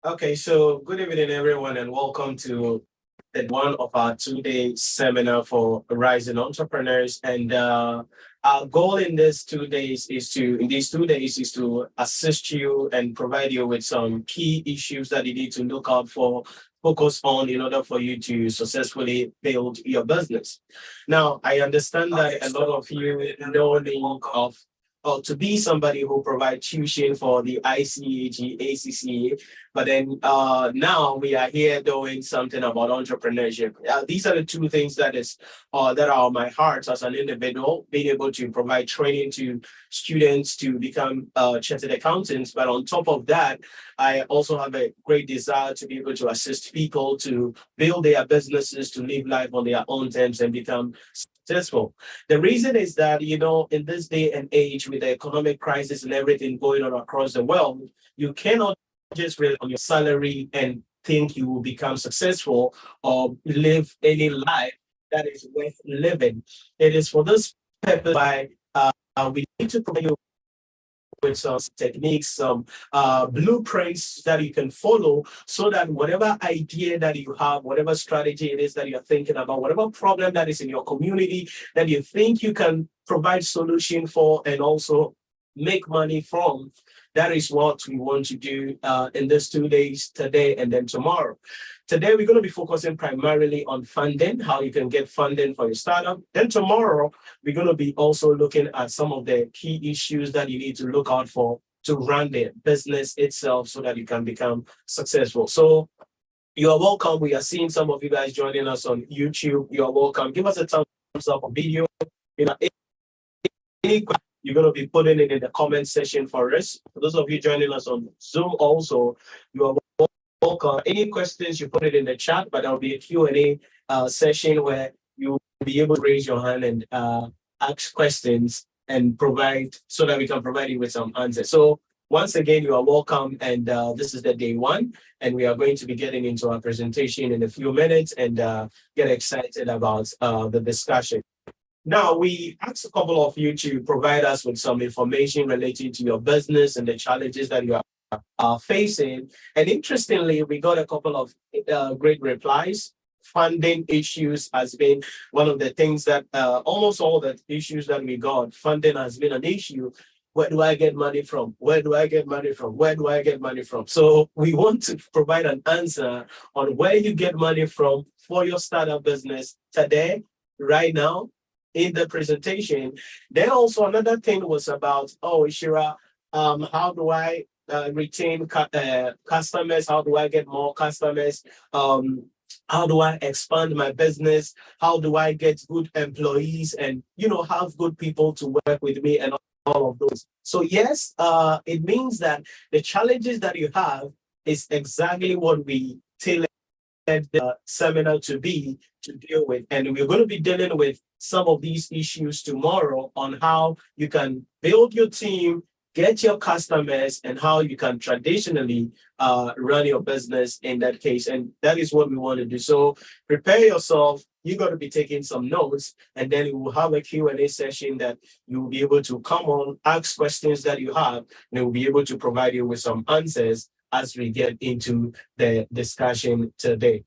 Okay, so good evening, everyone, and welcome to one of our 2-day seminar for rising entrepreneurs. And our goal in these 2 days is to assist you and provide you with some key issues that you need to look out for, focus on in order for you to successfully build your business. Now, I understand that a lot of you know me of or to be somebody who provides tuition for the ICAG, ACCA, but then now we are here doing something about entrepreneurship. These are the two things that are on my heart as an individual, being able to provide training to students to become chartered accountants. But on top of that, I also have a great desire to be able to assist people to build their businesses, to live life on their own terms and become successful. The reason is that, in this day and age with the economic crisis and everything going on across the world, you cannot just rely on your salary and think you will become successful or live any life that is worth living. It is for this purpose why we need to provide you with some techniques, some blueprints that you can follow so that whatever idea that you have, whatever strategy it is that you're thinking about, whatever problem that is in your community that you think you can provide solution for and also make money from, that is what we want to do in these 2 days, today and then tomorrow. Today, we're going to be focusing primarily on funding, how you can get funding for your startup. Then tomorrow, we're going to be also looking at some of the key issues that you need to look out for to run the business itself so that you can become successful. So you are welcome. We are seeing some of you guys joining us on YouTube. You are welcome. Give us a thumbs up on video. Any questions, you're going to be putting it in the comment section for us. For those of you joining us on Zoom also, you are welcome. Any questions, you put it in the chat, but there'll be a Q&A session where you'll be able to raise your hand and ask questions and provide so that we can provide you with some answers. So once again, you are welcome. And this is the day one, and we are going to be getting into our presentation in a few minutes and get excited about the discussion. Now, we asked a couple of you to provide us with some information relating to your business and the challenges that you are facing. And interestingly, we got a couple of great replies. Funding issues has been one of the things that almost all the issues that we got, funding has been an issue. Where do I get money from? Where do I get money from? Where do I get money from? So we want to provide an answer on where you get money from for your startup business today, right now, in the presentation. Then also another thing was about, Nhyira, how do I retain customers? How do I get more customers? How do I expand my business? How do I get good employees and, have good people to work with me and all of those? So yes, it means that the challenges that you have is exactly what we tailored the seminar to deal with. And we're going to be dealing with some of these issues tomorrow on how you can build your team, get your customers, and how you can traditionally run your business in that case. And that is what we want to do. So prepare yourself. You're going to be taking some notes, and then we will have a Q&A session that you will be able to come on, ask questions that you have, and we'll be able to provide you with some answers as we get into the discussion today.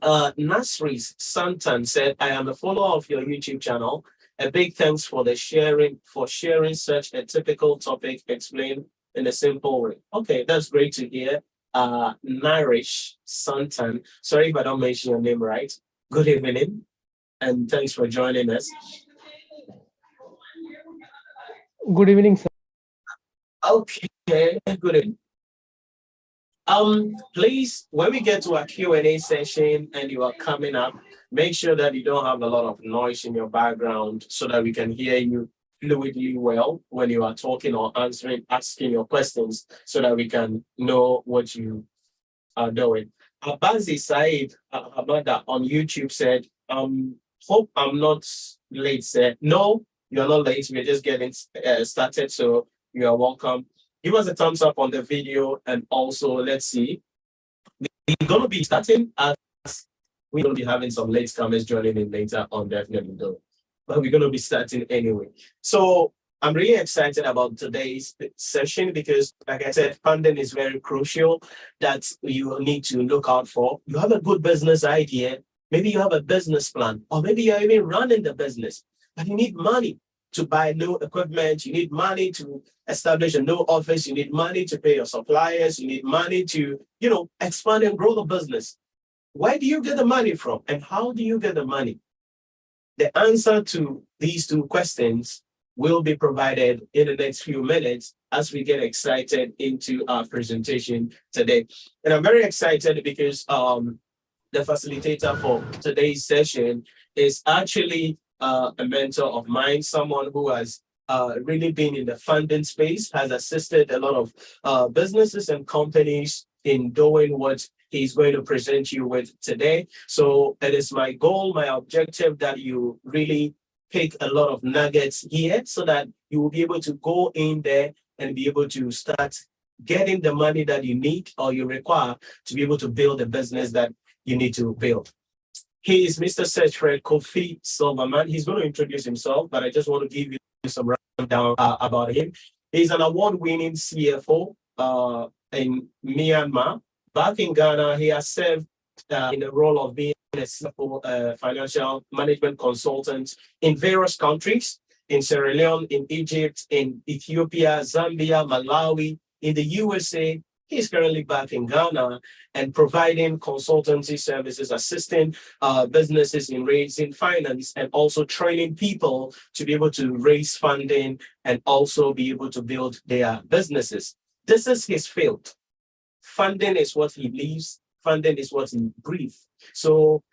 Nasri Santan said, I am a follower of your YouTube channel. A big thanks for sharing such a typical topic explained in a simple way. Okay, that's great to hear. Narish Santan, sorry if I don't mention your name right. Good evening, and thanks for joining us. Good evening, sir. Okay, good evening. Please, when we get to our Q&A session and you are coming up, make sure that you don't have a lot of noise in your background so that we can hear you fluidly well when you are talking or asking your questions so that we can know what you are doing. Abazi Said Abada on YouTube said, hope I'm not late, sir. No, you're not late. We're just getting started, so you are welcome. Give us a thumbs up on the video, and also let's see. We're going to be starting as we're going to be having some late comers joining in later on, definitely though. But we're going to be starting anyway. So I'm really excited about today's session because, like I said, funding is very crucial that you need to look out for. You have a good business idea, maybe you have a business plan, or maybe you're even running the business, but you need money to buy new equipment, you need money to establish a new office, you need money to pay your suppliers, you need money to, expand and grow the business. Where do you get the money from, and how do you get the money? The answer to these two questions will be provided in the next few minutes as we get excited into our presentation today. And I'm very excited because the facilitator for today's session is actually a mentor of mine, someone who has really been in the funding space, has assisted a lot of businesses and companies in doing what he's going to present you with today. So it is my goal, my objective that you really pick a lot of nuggets here so that you will be able to go in there and be able to start getting the money that you need or you require to be able to build a business that you need to build. He is Mr. Siegfried Kofi Silverman. He's going to introduce himself, but I just want to give you some rundown about him. He's an award-winning CFO in Myanmar. Back in Ghana, he has served in the role of being a CFO, financial management consultant in various countries, in Sierra Leone, in Egypt, in Ethiopia, Zambia, Malawi, in the USA. He's currently back in Ghana and providing consultancy services, assisting businesses in raising finance and also training people to be able to raise funding and also be able to build their businesses. This is his field. Funding is what he lives. Funding is what he breathes. So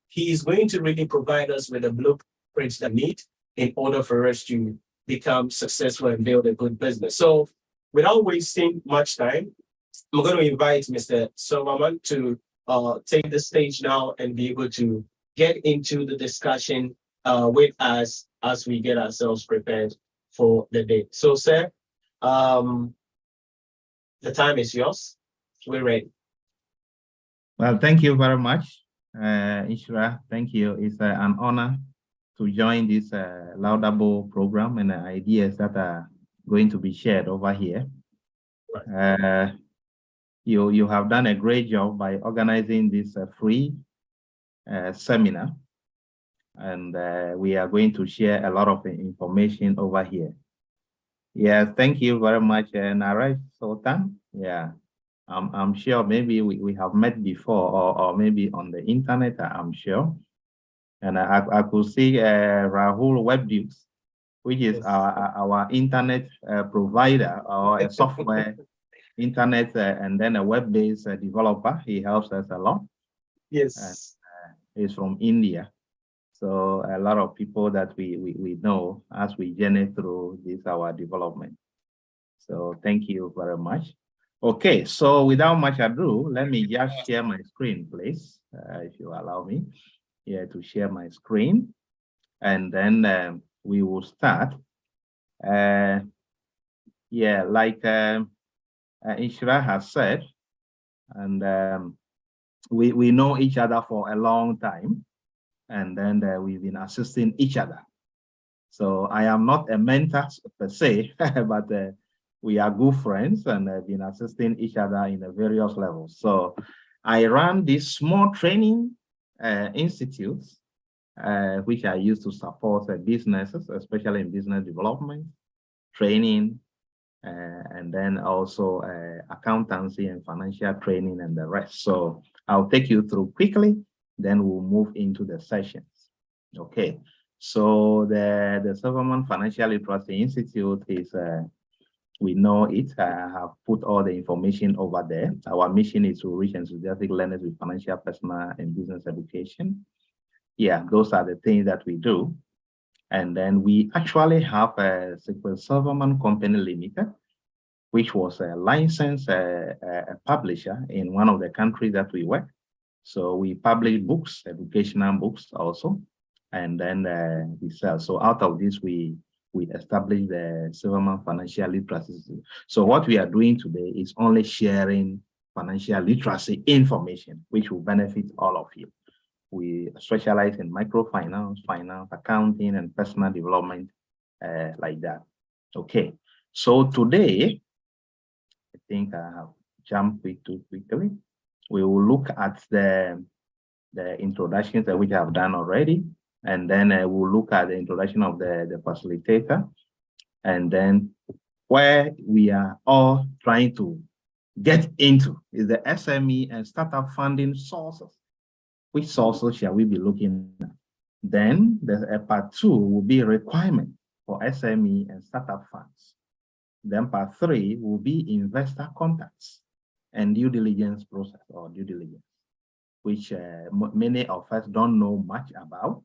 he is going to really provide us with a blueprint that we need in order for us to become successful and build a good business. So without wasting much time, I'm going to invite Mr. Silverman to take the stage now and be able to get into the discussion with us as we get ourselves prepared for the day. So, sir, the time is yours. We're ready. Well, thank you very much, Nhyira. Thank you. It's an honor to join this laudable program and the ideas that are going to be shared over here. Right. You have done a great job by organizing this free seminar, and we are going to share a lot of information over here. Yeah, thank you very much, Nhyira Sultan. Yeah. I'm sure maybe we have met before or maybe on the internet, I'm sure. And I could see Rahul WebDukes, which is our internet provider or a software internet and then a web-based developer. He helps us a lot. Yes. He's from India. So a lot of people that we know as we journey through this, our development. So thank you very much. Okay, so without much ado, let me just share my screen, please, if you allow me here to share my screen. And then we will start. Yeah, like Nhyira has said, and we know each other for a long time, and then we've been assisting each other. So I am not a mentor per se, but we are good friends and have been assisting each other in the various levels. So I run these small training institutes, which I use to support businesses, especially in business development, training, and then also accountancy and financial training and the rest. So I'll take you through quickly, then we'll move into the sessions. Okay, so the Silverman Financial Literacy Institute is we know it. I have put all the information over there. Our mission is to reach enthusiastic learners with financial, personal, and business education. Yeah, those are the things that we do. And then we actually have a Silverman Company Limited, which was a licensed publisher in one of the countries that we work. So we publish books, educational books also, and then we sell. So out of this, we established the Silverman Financial Literacy. So what we are doing today is only sharing financial literacy information, which will benefit all of you. We specialize in microfinance, finance, accounting, and personal development like that. Okay, so today, I think I have jumped too quickly. We will look at the introductions that we have done already, and then we'll look at the introduction of the facilitator, and then where we are all trying to get into is the SME and startup funding sources. Which sources shall we be looking at? Then the part 2 will be requirement for SME and startup funds. Then part 3 will be investor contacts and due diligence process or due diligence, which many of us don't know much about.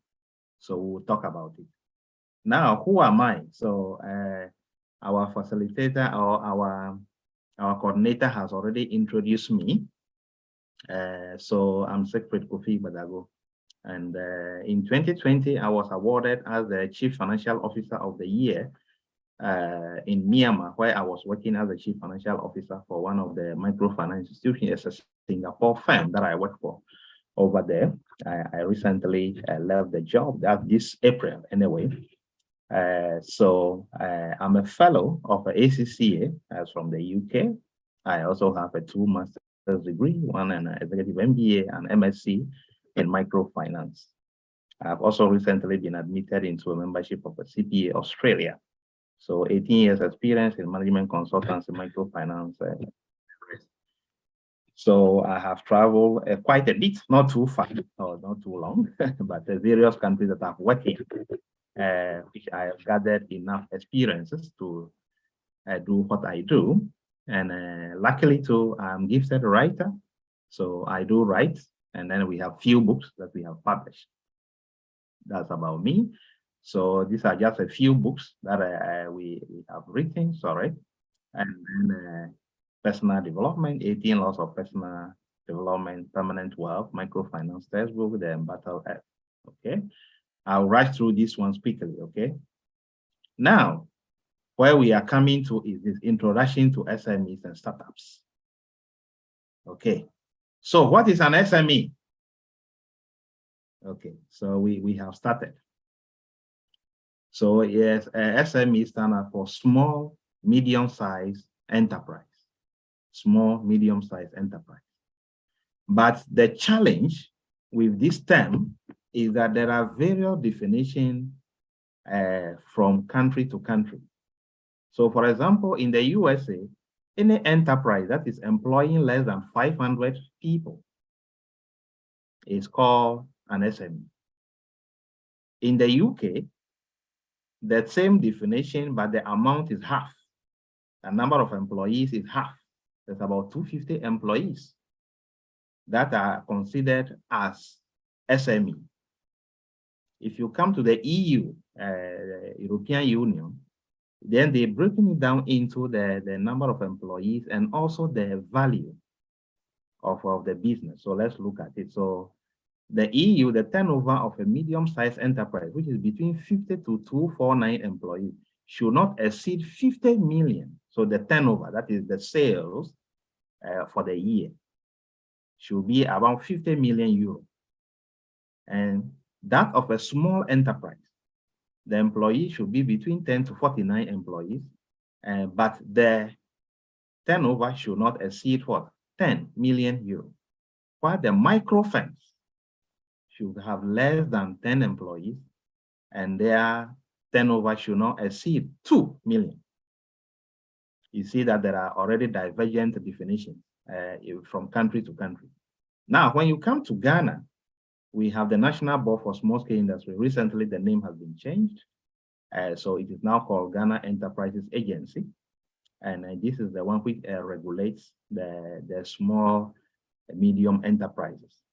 So we'll talk about it. Now, who am I? So our facilitator or our coordinator has already introduced me. So I'm Siegfried Kofi Badago. And in 2020, I was awarded as the Chief Financial Officer of the Year in Myanmar, where I was working as the Chief Financial Officer for one of the microfinance institutions, a Singapore firm that I work for over there. I recently left the job this April anyway. So I'm a fellow of ACCA from the UK. I also have a 2 master's degree, one an executive MBA and MSc in microfinance. I've also recently been admitted into a membership of a CPA Australia. So 18 years experience in management consultancy, microfinance. So I have traveled quite a bit, not too far or not too long, but the various countries that I've worked in, which I have gathered enough experiences to do what I do. And luckily too, I'm gifted writer. So I do write, and then we have few books that we have published. That's about me. So these are just a few books that we have written, sorry. And then personal development, 18 laws of personal development, permanent wealth, microfinance textbook, the Battle Act. Okay. I'll rush through this one quickly, okay? Now, where we are coming to is this introduction to SMEs and startups. Okay. So what is an SME? Okay, so we have started. So yes, SME stands for small, medium-sized enterprise. Small, medium-sized enterprise. But the challenge with this term is that there are various definitions from country to country. So for example, in the USA, any enterprise that is employing less than 500 people is called an SME. In the UK, the same definition, but the amount is half. The number of employees is half. There's about 250 employees that are considered as SME. If you come to the EU, European Union, then they're breaking it down into the number of employees and also the value of the business. So let's look at it. So the EU, the turnover of a medium-sized enterprise, which is between 50 to 249 employees, should not exceed 50 million. So the turnover, that is the sales for the year, should be about 50 million euros. And that of a small enterprise, the employee should be between 10 to 49 employees, but the turnover should not exceed what? 10 million euros. While the micro firms should have less than 10 employees, and their turnover should not exceed 2 million. You see that there are already divergent definitions from country to country. Now, when you come to Ghana, we have the National Board for Small-Scale Industry. Recently, the name has been changed. So it is now called Ghana Enterprises Agency. And this is the one which regulates the small, medium enterprises.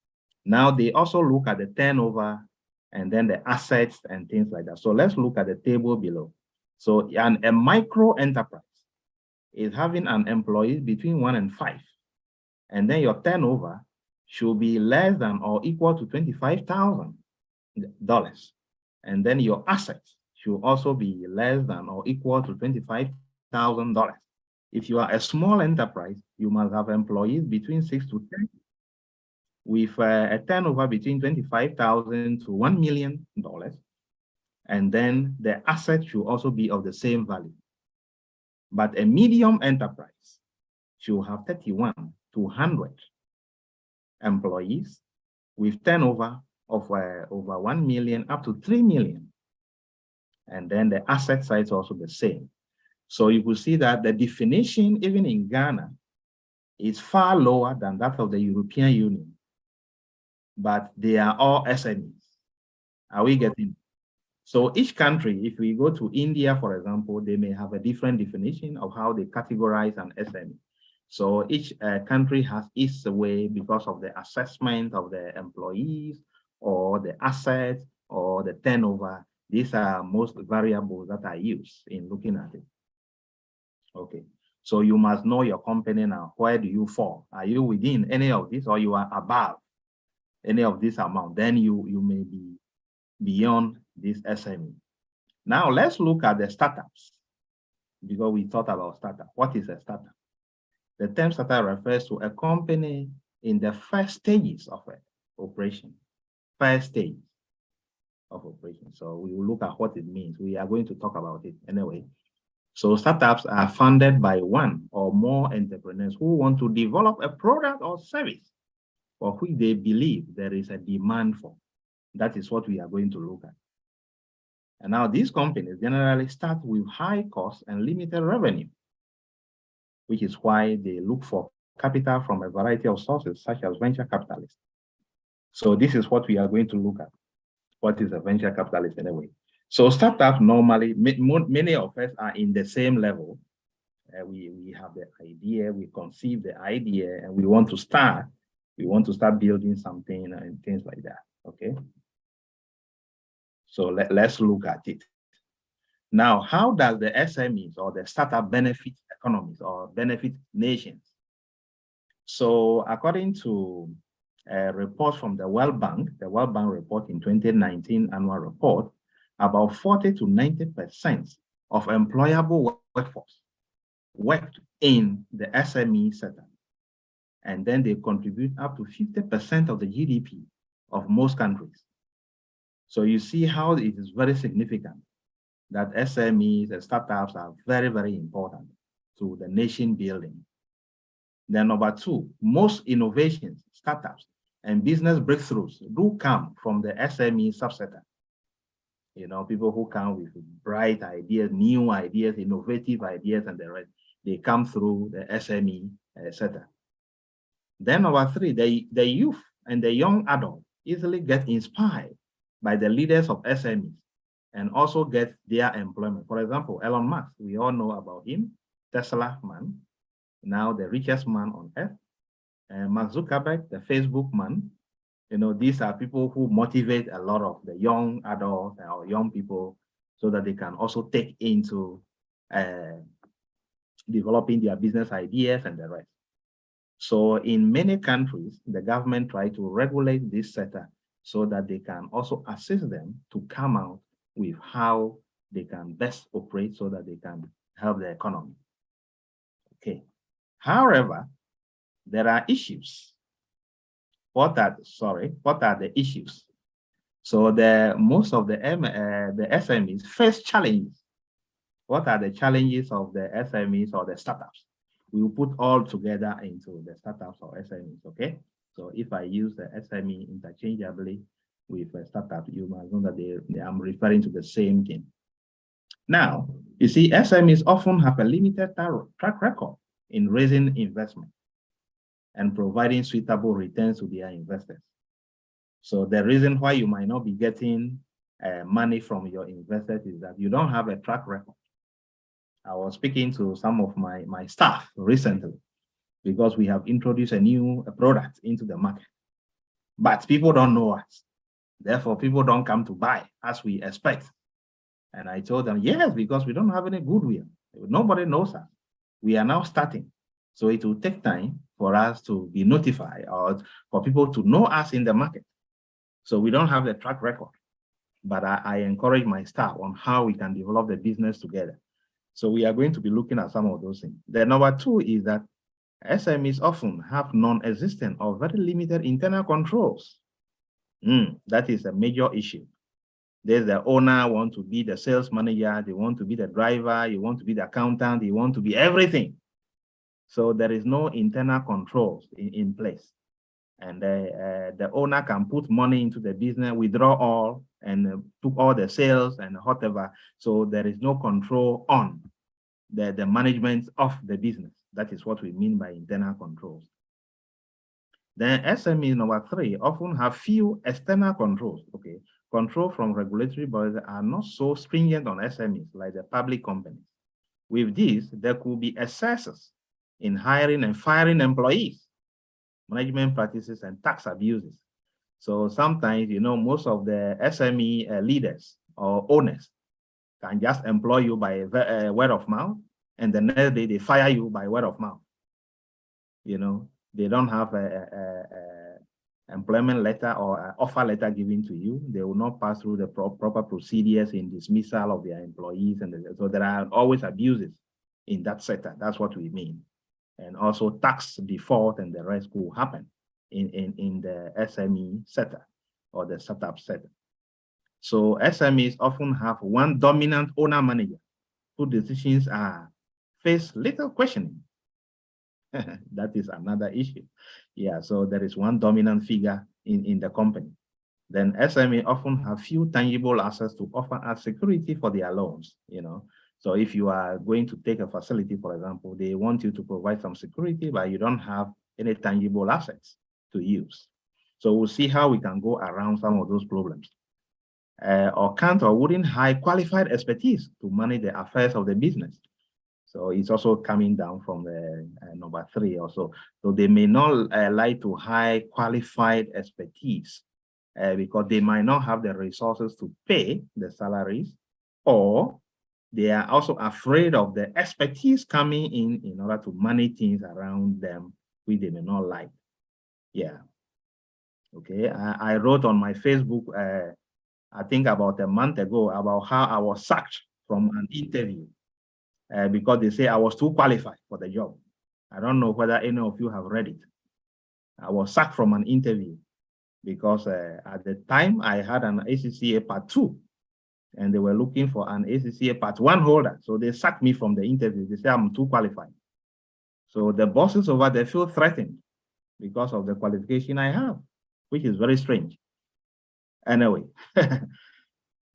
Now, they also look at the turnover and then the assets and things like that. So let's look at the table below. So a micro enterprise is having an employee between 1 and 5. And then your turnover should be less than or equal to $25,000. And then your assets should also be less than or equal to $25,000. If you are a small enterprise, you must have employees between 6 to 10 with a turnover between $25,000 to $1 million. And then the asset should also be of the same value. But a medium enterprise should have 31 to 100 employees with turnover of over 1 million up to 3 million. And then the asset side is also the same. So you will see that the definition, even in Ghana, is far lower than that of the European Union. But they are all SMEs. Are we getting? So each country, if we go to India, for example, they may have a different definition of how they categorize an SME. So each country has its way because of the assessment of the employees or the assets or the turnover. These are most variables that are used in looking at it. Okay, so you must know your company now. Where do you fall? Are you within any of this, or you are above any of this amount? Then you may be beyond this SME. Now let's look at the startups, because we thought about startup. What is a startup? The term startup refers to a company in the first stages of operation. First stage of operation. So we will look at what it means. We are going to talk about it anyway. So startups are funded by one or more entrepreneurs who want to develop a product or service for which they believe there is a demand for. That is what we are going to look at. And now these companies generally start with high cost and limited revenue, which is why they look for capital from a variety of sources, such as venture capitalists. So this is what we are going to look at. What is a venture capitalist anyway? So startups normally, many of us are in the same level. We have the idea, we conceive the idea, and we want to start building something and things like that, okay? So let's look at it. Now, how does the SMEs or the startup benefit economies or benefit nations? So according to a report from the World Bank report in 2019 annual report, about 40 to 90% of employable workforce worked in the SME sector. And then they contribute up to 50% of the GDP of most countries. So you see how it is very significant that SMEs and startups are very, very important to the nation building. Then number two, most innovations, startups, and business breakthroughs do come from the SME subsector. You know, people who come with bright ideas, new ideas, innovative ideas, and the rest, they come through the SME sector. Then number three, the youth and the young adult easily get inspired by the leaders of SMEs and also get their employment. For example, Elon Musk, we all know about him, Tesla man, now the richest man on earth. And Mark Zuckerberg, the Facebook man. You know, these are people who motivate a lot of the young adults or young people so that they can also take into developing their business ideas and the rest. So in many countries, the government try to regulate this sector so that they can also assist them to come out with how they can best operate so that they can help the economy. Okay. However, there are issues. What are the issues? So most of the SMEs face challenges. What are the challenges of the SMEs or the startups? We will put all together into the startups or SMEs, okay? So if I use the SME interchangeably with a startup, you must know that I'm referring to the same thing. Now, you see, SMEs often have a limited track record in raising investment and providing suitable returns to their investors. So the reason why you might not be getting money from your investors is that you don't have a track record. I was speaking to some of my staff recently because we have introduced a new product into the market, but people don't know us. Therefore, people don't come to buy as we expect. And I told them, yes, because we don't have any goodwill. Nobody knows us. We are now starting. So it will take time for us to be notified or for people to know us in the market. So we don't have the track record, but I encourage my staff on how we can develop the business together. So we are going to be looking at some of those things. The number two is that SMEs often have non-existent or very limited internal controls. That is a major issue. There's the owner want to be the sales manager, they want to be the driver, you want to be the accountant, you want to be everything. So there is no internal controls in place. And the owner can put money into the business, withdraw all, and took all the sales and whatever. So there is no control on the management of the business. That is what we mean by internal controls. Then SMEs, number 3, often have few external controls. Okay, control from regulatory bodies are not so stringent on SMEs like the public companies. With this, there could be excesses in hiring and firing employees, management practices, and tax abuses. So sometimes, most of the SME leaders or owners can just employ you by word of mouth, and the next day they fire you by word of mouth. They don't have a employment letter or an offer letter given to you. They will not pass through the proper procedures in dismissal of their employees. And so there are always abuses in that sector. That's what we mean. And also tax default and the rest will happen in the SME sector or the startup sector. So SMEs often have one dominant owner manager whose decisions face little questioning. That is another issue. Yeah, so there is one dominant figure in the company. Then SME often have few tangible assets to offer as security for their loans, So if you are going to take a facility, for example, they want you to provide some security, but you don't have any tangible assets to use. So we'll see how we can go around some of those problems. Or can't or wouldn't hire qualified expertise to manage the affairs of the business. So it's also coming down from the number 3 also. So they may not like to hire qualified expertise because they might not have the resources to pay the salaries, or they are also afraid of the expertise coming in order to manage things around them, which they may not like. Yeah. Okay. I wrote on my Facebook, I think about a month ago, about how I was sacked from an interview. Because they say I was too qualified for the job. I don't know whether any of you have read it. I was sacked from an interview because at the time I had an ACCA Part 2, and they were looking for an ACCA Part 1 holder. So they sacked me from the interview. They say I'm too qualified. So the bosses over there feel threatened because of the qualification I have, which is very strange. Anyway.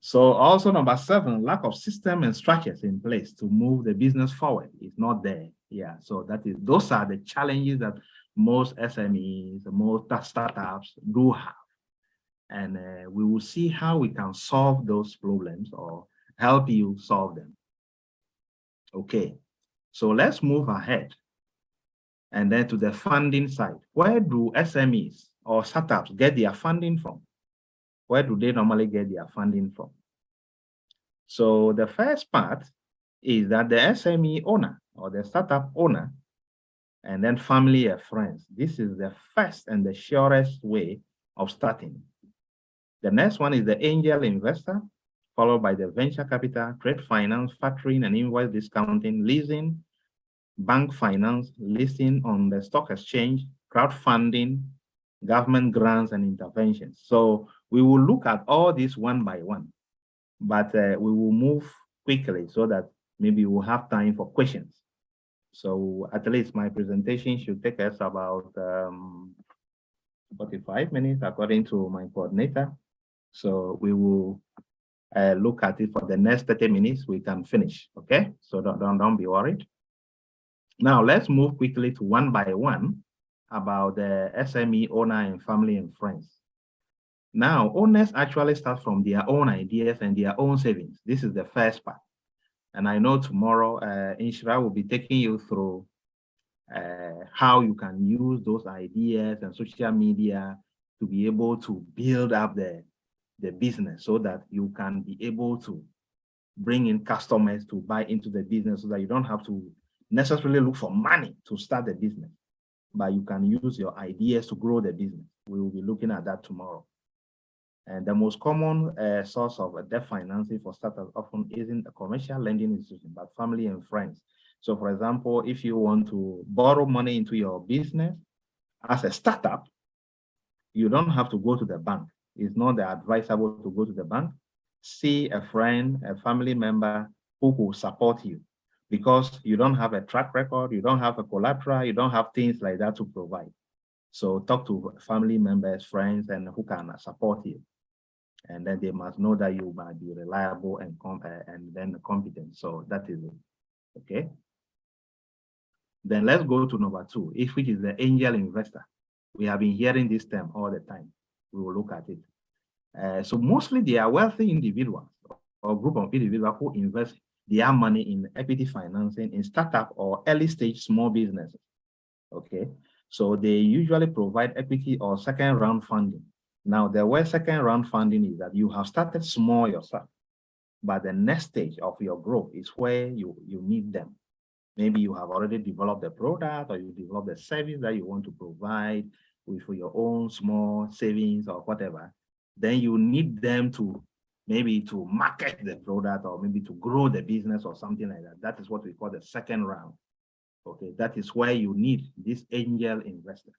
So also number 7, lack of system and structures in place to move the business forward is not there. Yeah, so those are the challenges that most SMEs, most startups do have. And we will see how we can solve those problems or help you solve them. Okay, so let's move ahead. And then to the funding side. Where do SMEs or startups get their funding from? Where do they normally get their funding from? So the first part is that the SME owner or the startup owner, and then family and friends. This is the first and the surest way of starting. The next one is the angel investor, followed by the venture capital, trade finance, factoring and invoice discounting, leasing, bank finance, listing on the stock exchange, crowdfunding, government grants and interventions. So we will look at all these one by one, but we will move quickly so that maybe we'll have time for questions. So at least my presentation should take us about 45 minutes according to my coordinator. So we will look at it for the next 30 minutes, we can finish, okay? So don't be worried. Now let's move quickly to one by one about the SME owner and family and friends. Now, owners actually start from their own ideas and their own savings. This is the first part. And I know tomorrow, Nhyira will be taking you through how you can use those ideas and social media to be able to build up the business so that you can be able to bring in customers to buy into the business so that you don't have to necessarily look for money to start the business, but you can use your ideas to grow the business. We will be looking at that tomorrow. And the most common source of debt financing for startups often isn't a commercial lending institution, but family and friends. So for example, if you want to borrow money into your business as a startup, you don't have to go to the bank. It's not advisable to go to the bank. see a friend, a family member who will support you, because you don't have a track record, you don't have a collateral, you don't have things like that to provide. So talk to family members, friends, and who can support you. And then they must know that you might be reliable and then competent. So that is it. Okay. Then let's go to number 2, which is the angel investor. We have been hearing this term all the time. We will look at it. So mostly they are wealthy individuals or group of individuals who invest their money in equity financing in startup or early stage small businesses. Okay. So they usually provide equity or second round funding. Now, the way second round funding is that you have started small yourself, but the next stage of your growth is where you need them. Maybe you have already developed a product or you developed a service that you want to provide for your own small savings or whatever. Then you need them to maybe to market the product or maybe to grow the business or something like that. That is what we call the second round. Okay, that is where you need these angel investors.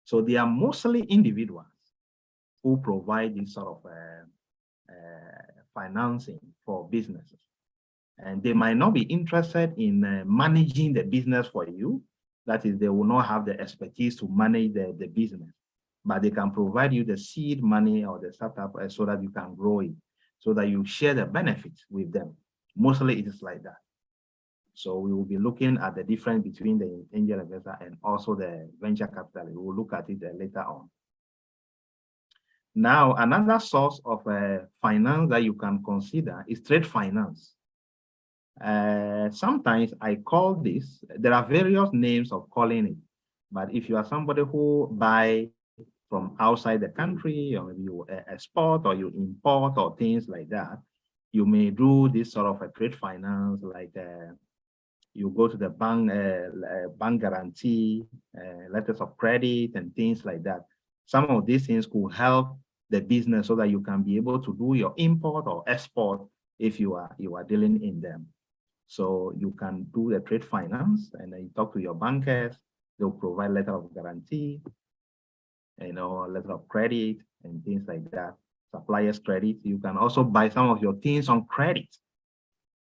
So they are mostly individuals who provide this sort of financing for businesses. And they might not be interested in managing the business for you. That is, they will not have the expertise to manage the business, but they can provide you the seed money or the startup so that you can grow it, so that you share the benefits with them. Mostly it is like that. So we will be looking at the difference between the angel investor and also the venture capital. We will look at it later on. Now, another source of finance that you can consider is trade finance. Sometimes I call this, there are various names of calling it, but if you are somebody who buy from outside the country, or maybe you export or you import or things like that, you may do this sort of a trade finance, like you go to the bank guarantee, letters of credit and things like that. Some of these things could help the business so that you can be able to do your import or export if you are dealing in them. So you can do the trade finance and then you talk to your bankers, they'll provide letter of guarantee, letter of credit and things like that, supplier's credit. You can also buy some of your things on credit.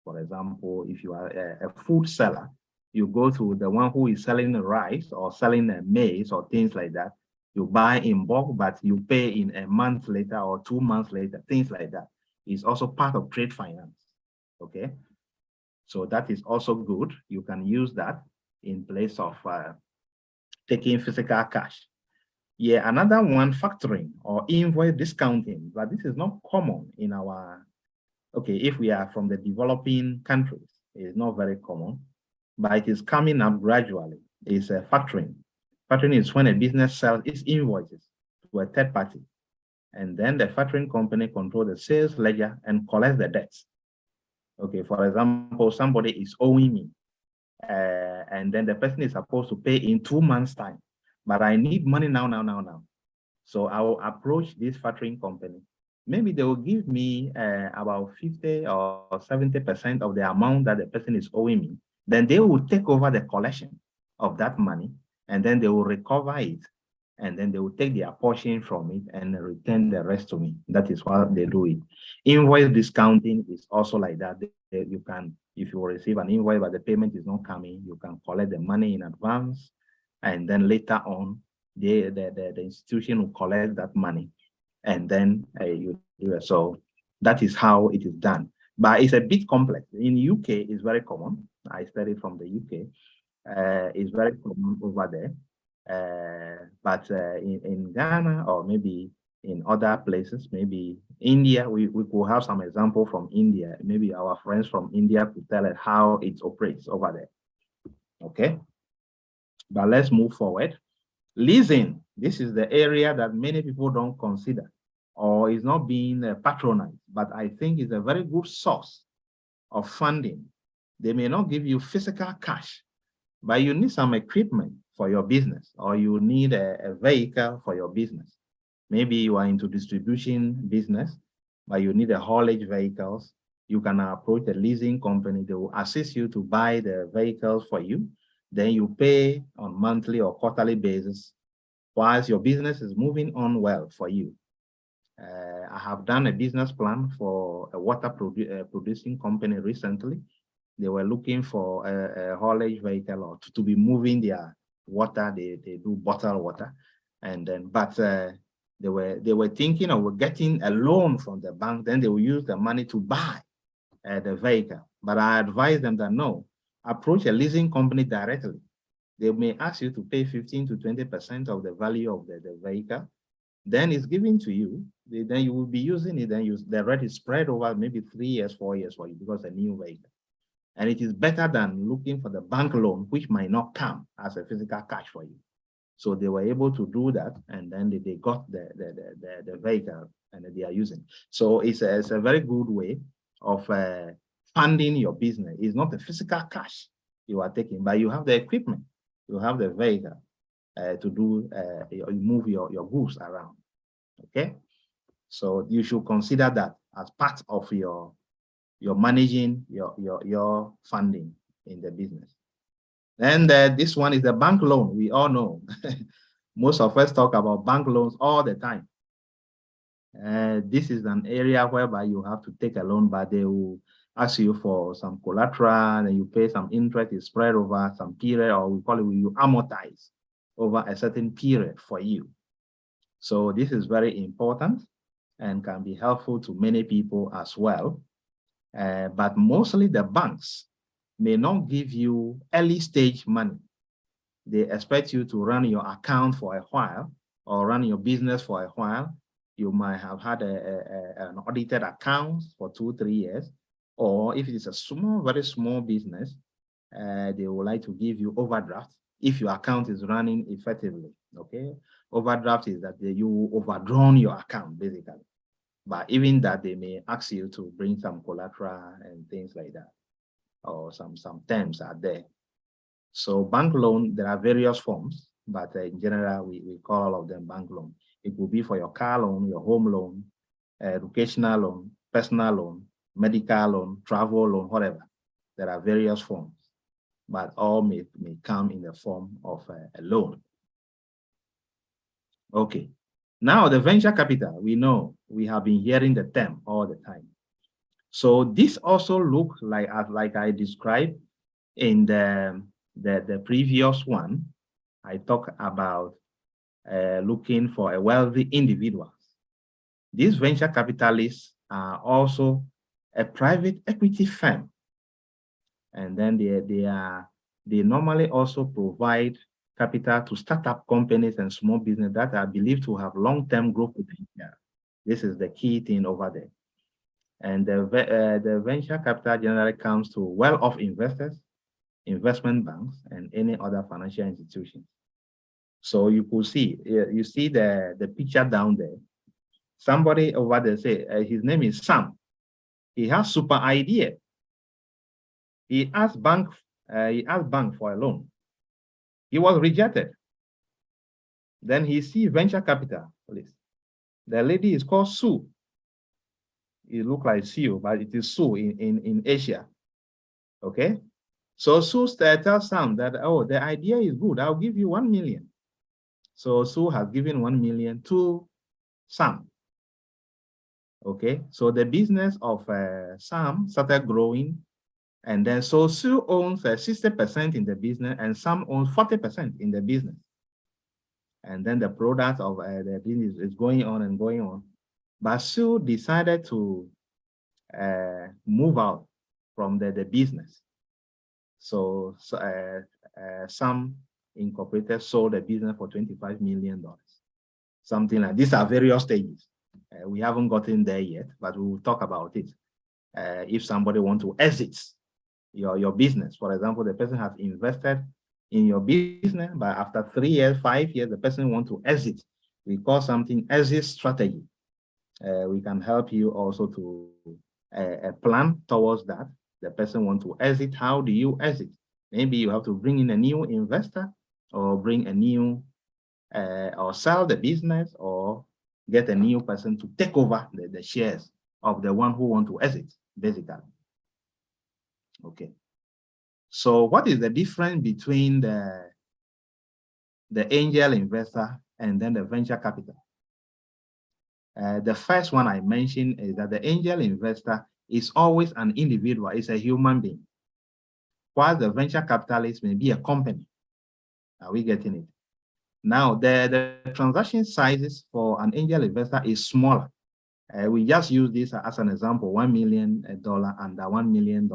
For example, if you are a food seller, you go to the one who is selling rice or selling maize or things like that. You buy in bulk, but you pay in a month later or 2 months later, things like that. It's also part of trade finance, okay? So that is also good. You can use that in place of taking physical cash. Yeah, another one, factoring or invoice discounting, but this is not common in our, okay, if we are from the developing countries, it's not very common, but it is coming up gradually. It's factoring. Factoring is when a business sells its invoices to a third party, and then the factoring company controls the sales ledger and collects the debts. Okay, for example, somebody is owing me, and then the person is supposed to pay in 2 months' time, but I need money now. So I will approach this factoring company. Maybe they will give me about 50 or 70% of the amount that the person is owing me. Then they will take over the collection of that money, and then they will recover it, and then they will take their portion from it and return the rest to me. That is why they do it. Invoice discounting is also like that. You can, if you receive an invoice but the payment is not coming, you can collect the money in advance, and then later on, the institution will collect that money, and then you do it. So that is how it is done. But it's a bit complex. In the UK, it's very common. I studied from the UK. It's very common over there. But in Ghana or maybe in other places, maybe India, we could have some example from India. Maybe our friends from India could tell us how it operates over there. Okay. But let's move forward. Leasing. This is the area that many people don't consider or is not being patronized, but I think is a very good source of funding. They may not give you physical cash, but you need some equipment for your business, or you need a vehicle for your business. Maybe you are into distribution business, but you need a haulage vehicles. You can approach the leasing company. They will assist you to buy the vehicles for you. Then you pay on monthly or quarterly basis whilst your business is moving on well for you. I have done a business plan for a water producing company recently. They were looking for a haulage vehicle or to be moving their water. They do bottled water, and then they were thinking of getting a loan from the bank. Then they will use the money to buy the vehicle. But I advised them that no, approach a leasing company directly. They may ask you to pay 15 to 20% of the value of the vehicle. Then it's given to you. Then you will be using it. Then the rent is spread over maybe 3 years, 4 years for you because a new vehicle. And it is better than looking for the bank loan, which might not come as a physical cash for you. So they were able to do that, and then they got the vehicle and they are using. So it's a very good way of funding your business. It's not the physical cash you are taking, but you have the equipment, you have the vehicle to do move your goods around. Okay, so you should consider that as part of your managing your funding in the business. And this one is the bank loan. We all know. Most of us talk about bank loans all the time. This is an area whereby you have to take a loan, but they will ask you for some collateral and you pay some interest. Is spread over some period, or we call it you amortize over a certain period for you. So this is very important and can be helpful to many people as well. But mostly the banks may not give you early stage money. They expect you to run your account for a while or run your business for a while. You might have had an audited account for 2-3 years, or if it is a small, very small business, they would like to give you overdraft if your account is running effectively. Okay, overdraft is that you overdrawn your account basically. But even that, they may ask you to bring some collateral and things like that, or some terms are there. So bank loan, there are various forms, but in general, we call all of them bank loan. It will be for your car loan, your home loan, educational loan, personal loan, medical loan, travel loan, whatever. There are various forms, but all may come in the form of a loan. Okay. Now, the venture capital, we know we have been hearing the term all the time. So this also looks like I described in the previous one. I talked about looking for a wealthy individuals. These venture capitalists are also a private equity firm, and then they normally also provide capital to startup companies and small business that are believed to have long-term growth potential. This is the key thing over there. And the venture capital generally comes to well-off investors, investment banks, and any other financial institutions. So you could see, you see the picture down there. Somebody over there say, his name is Sam. He has super idea. He asked bank for a loan. He was rejected. Then he see venture capital. The lady is called Sue. It looks like Sue, but it is Sue in Asia. Okay. So Sue tells Sam that, oh, the idea is good. I'll give you 1 million. So Sue has given 1 million to Sam. Okay. So the business of Sam started growing. And then so Sue owns 60% in the business and Sam owns 40% in the business. And then the product of the business is going on and going on. But Sue decided to move out from the business. So Sam Incorporated sold the business for $25 million. Something like these are various stages. We haven't gotten there yet, but we will talk about it. If somebody wants to exit your business, for example, the person has invested in your business, but after 3 years, 5 years, the person wants to exit. We call something exit strategy. We can help you also to plan towards that. The person wants to exit. How do you exit? Maybe you have to bring in a new investor or bring a new, or sell the business or get a new person to take over the shares of the one who wants to exit, basically. Okay. So what is the difference between the angel investor and then the venture capital? The first one I mentioned is that the angel investor is always an individual, it's a human being, while the venture capitalist may be a company. Are we getting it? Now, the transaction sizes for an angel investor is smaller. We just use this as an example, $1 million and $1 million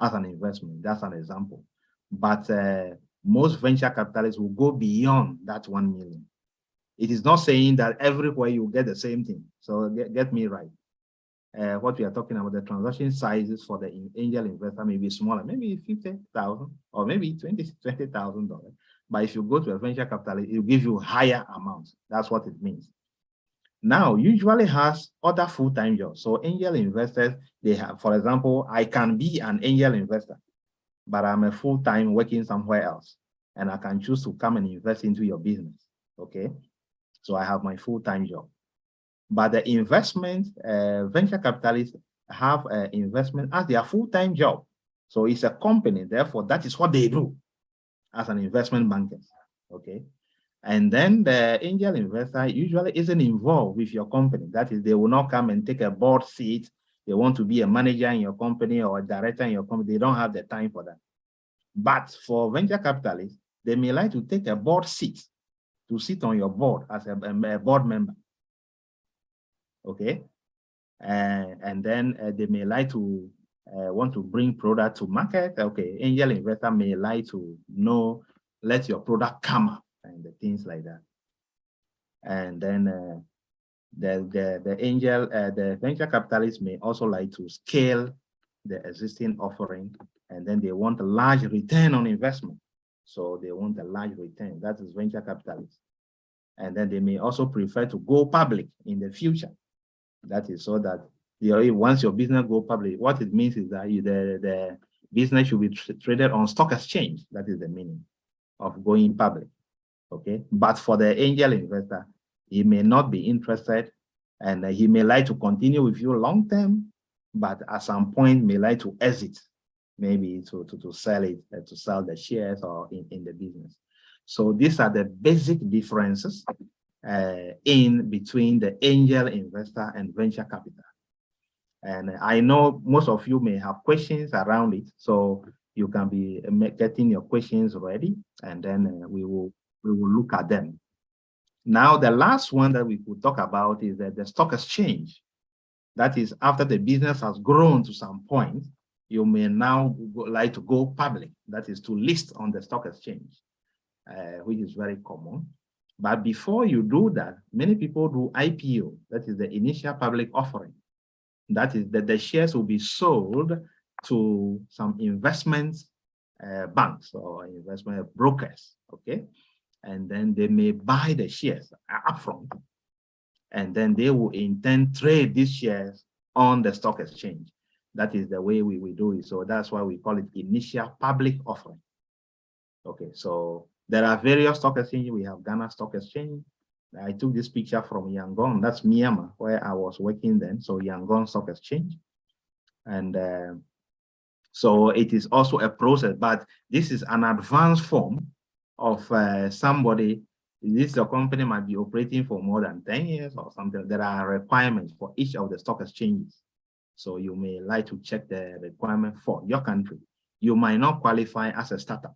as an investment. That's an example. But most venture capitalists will go beyond that 1 million. It is not saying that everywhere you get the same thing. So get me right. What we are talking about, the transaction sizes for the angel investor may be smaller, maybe 50,000 or maybe $20,000. But if you go to a venture capitalist, it will give you higher amounts. That's what it means. Now, usually has other full-time jobs. So angel investors, they have, for example, I can be an angel investor, but I'm a full-time working somewhere else, and I can choose to come and invest into your business, okay? So I have my full-time job. But the investment, venture capitalists have investment as their full-time job. So it's a company, therefore that is what they do as an investment banker, okay? And then the angel investor usually isn't involved with your company. That is, they will not come and take a board seat. They want to be a manager in your company or a director in your company. They don't have the time for that. But for venture capitalists, they may like to take a board seat, to sit on your board as a board member. Okay. And then they may like to want to bring product to market. Okay. Angel investor may like to know, let your product come up and the things like that. And then the angel, the venture capitalists may also like to scale the existing offering, and then they want a large return on investment. So they want a large return. That is venture capitalists. And then they may also prefer to go public in the future. That is so that once your business go public, what it means is that the business should be traded on stock exchange. That is the meaning of going public. Okay. But for the angel investor, he may not be interested, and he may like to continue with you long term, but at some point may like to exit, maybe to sell it, to sell the shares or in the business. So these are the basic differences in between the angel investor and venture capital. And I know most of you may have questions around it, so you can be getting your questions ready, and then we will look at them. Now, the last one that we could talk about is the stock exchange. That is, after the business has grown to some point, you may now like to go public. That is to list on the stock exchange, which is very common. But before you do that, many people do IPO. That is the initial public offering. That is that the shares will be sold to some investment banks or investment brokers, okay? And then they may buy the shares upfront, and then they will in turn trade these shares on the stock exchange. That is the way we do it. So that's why we call it initial public offering. Okay, so there are various stock exchanges. We have Ghana Stock Exchange. I took this picture from Yangon. That's Myanmar, where I was working then. So Yangon Stock Exchange. And so it is also a process, but this is an advanced form of somebody. This company might be operating for more than 10 years or something. There are requirements for each of the stock exchanges. So you may like to check the requirement for your country. You might not qualify as a startup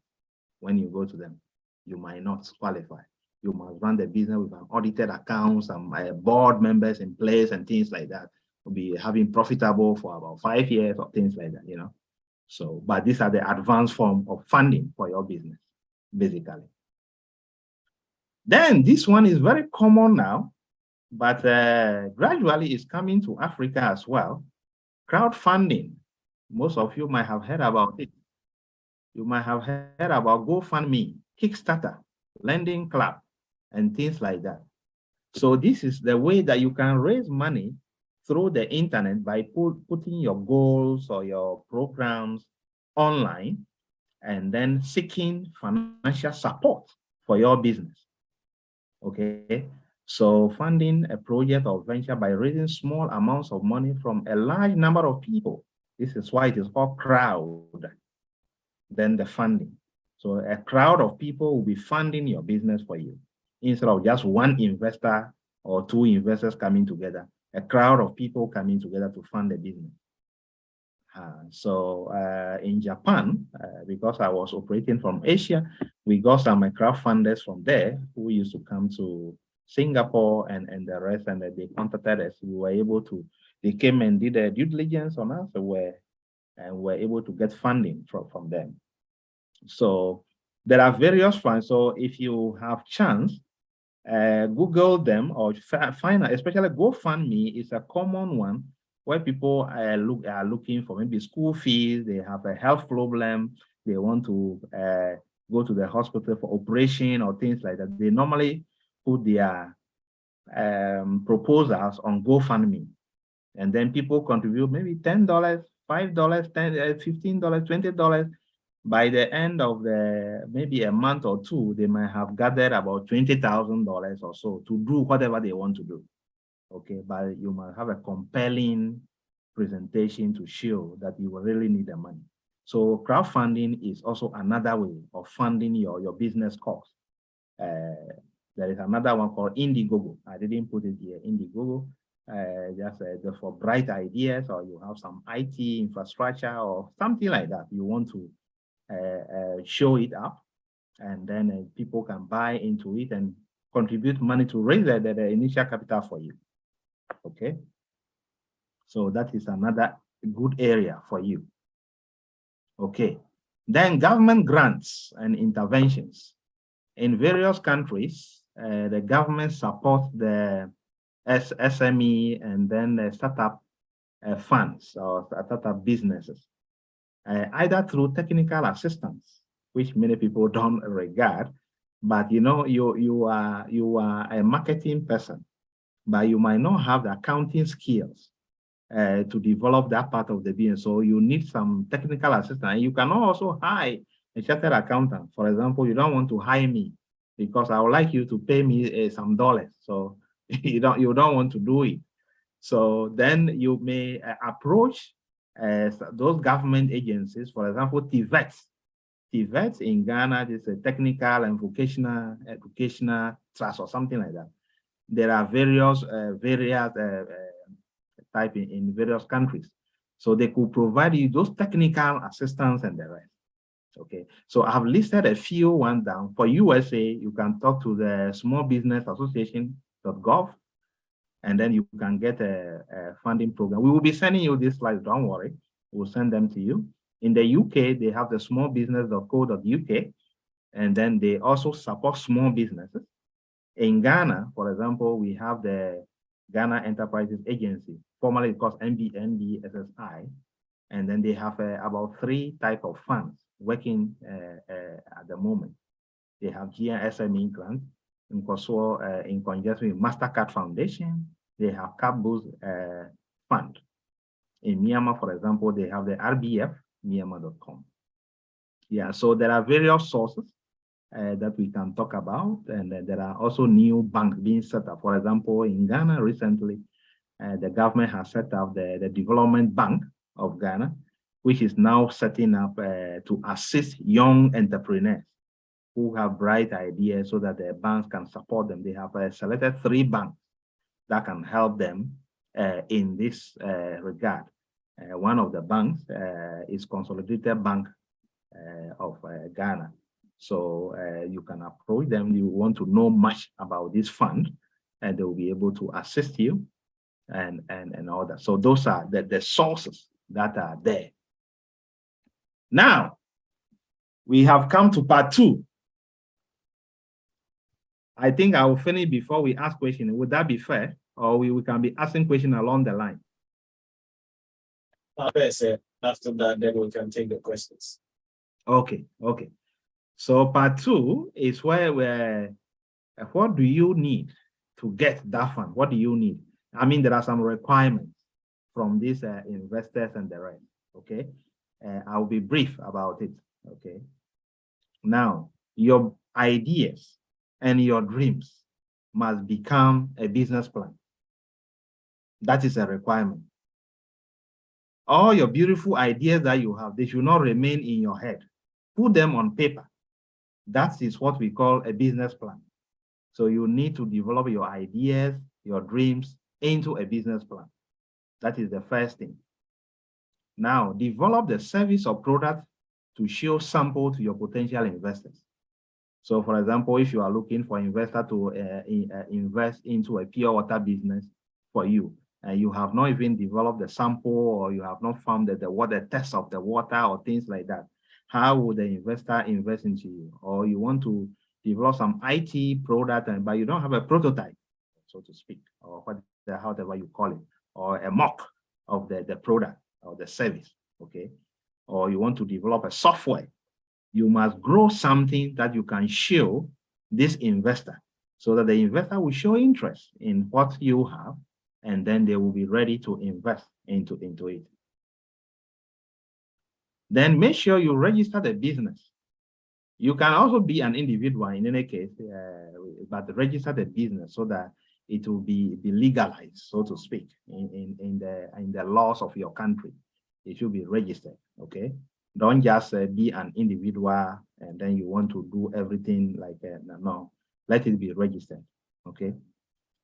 when you go to them. You might not qualify. You must run the business with an audited account, some board members in place and things like that. Will be having profitable for about 5 years or things like that, you know. So, but these are the advanced form of funding for your business, basically. Then this one is very common now, but gradually it's coming to Africa as well. Crowdfunding. Most of you might have heard about it. You might have heard about GoFundMe, Kickstarter, Lending Club, and things like that. So this is the way that you can raise money through the internet by putting your goals or your programs online and then seeking financial support for your business. Okay, so funding a project or venture by raising small amounts of money from a large number of people. This is why it is called crowd, then the funding. So a crowd of people will be funding your business for you instead of just one investor or two investors coming together, a crowd of people coming together to fund the business. So in Japan, because I was operating from Asia, we got some crowdfunders from there who used to come to Singapore and the rest, and they contacted us. We were able to, they came and did a due diligence on us, and were able to get funding from them. So there are various funds. So if you have chance, Google them or find, especially GoFundMe is a common one where people are looking for maybe school fees, they have a health problem, they want to go to the hospital for operation or things like that. They normally put their proposals on GoFundMe, and then people contribute maybe $10, $5, $10, $15, $20. By the end of maybe a month or two, they might have gathered about $20,000 or so to do whatever they want to do. Okay, but you must have a compelling presentation to show that you will really need the money. So crowdfunding is also another way of funding your business costs. There is another one called Indiegogo. I didn't put it here, Indiegogo. Just for bright ideas, or you have some IT infrastructure or something like that. You want to show it up, and then people can buy into it and contribute money to raise the initial capital for you. Okay, so that is another good area for you. Okay, then government grants and interventions. In various countries, the government supports the SME and then the startup funds or startup businesses. Either through technical assistance, which many people don't regard, but you know, you are a marketing person, but you might not have the accounting skills to develop that part of the business. So you need some technical assistance. You can also hire a chartered accountant. For example, you don't want to hire me because I would like you to pay me some dollars. So you don't want to do it. So then you may approach those government agencies, for example, TVET. TVET in Ghana is a technical and vocational educational trust or something like that. There are various types in various countries. So they could provide you those technical assistance and the rest. Okay, so I have listed a few ones down. For USA, you can talk to the Small Business Association.gov, and then you can get a funding program. We will be sending you these slides, don't worry. We'll send them to you. In the UK, they have the smallbusiness.co.uk, and then they also support small businesses. In Ghana, for example, we have the Ghana Enterprises Agency, formerly called NBSSI, and then they have about 3 types of funds working at the moment. They have GSME grants, in conjunction with MasterCard Foundation. They have Kabuz Fund. In Myanmar, for example, they have the RBF, Myanmar.com. Yeah, so there are various sources that we can talk about, and there are also new banks being set up. For example, in Ghana recently, the government has set up the Development Bank of Ghana, which is now setting up to assist young entrepreneurs who have bright ideas so that the banks can support them. They have selected 3 banks that can help them in this regard. One of the banks is Consolidated Bank of Ghana. So you can approach them. You want to know much about this fund, and they will be able to assist you and all that. So those are the sources that are there. Now, we have come to part 2. I think I will finish before we ask questions. Would that be fair? Or we can be asking questions along the line? Fair, sir. After that, then we can take the questions. Okay, okay. So part 2 is where what do you need to get that fund? What do you need? I mean, there are some requirements from these investors and the rest, okay? I'll be brief about it, okay? Now, your ideas and your dreams must become a business plan. That is a requirement. All your beautiful ideas that you have, they should not remain in your head. Put them on paper. That is what we call a business plan. So you need to develop your ideas your dreams into a business plan. That is the first thing. Now, develop the service or product to show sample to your potential investors. So, for example, if you are looking for investor to invest into a pure water business for you, and you have not even developed the sample, or you have not found that the test of the water or things like that, how would the investor invest into you? Or you want to develop some IT product, but you don't have a prototype, so to speak, or however you call it, or a mock of the product or the service, okay? Or you want to develop a software. You must grow something that you can show this investor, so that the investor will show interest in what you have, and then they will be ready to invest into it. Then make sure you register the business. You can also be an individual in any case, but register the business so that it will be legalized, so to speak, in the laws of your country. It should be registered, okay? Don't just be an individual and then you want to do everything like no. Let it be registered, okay?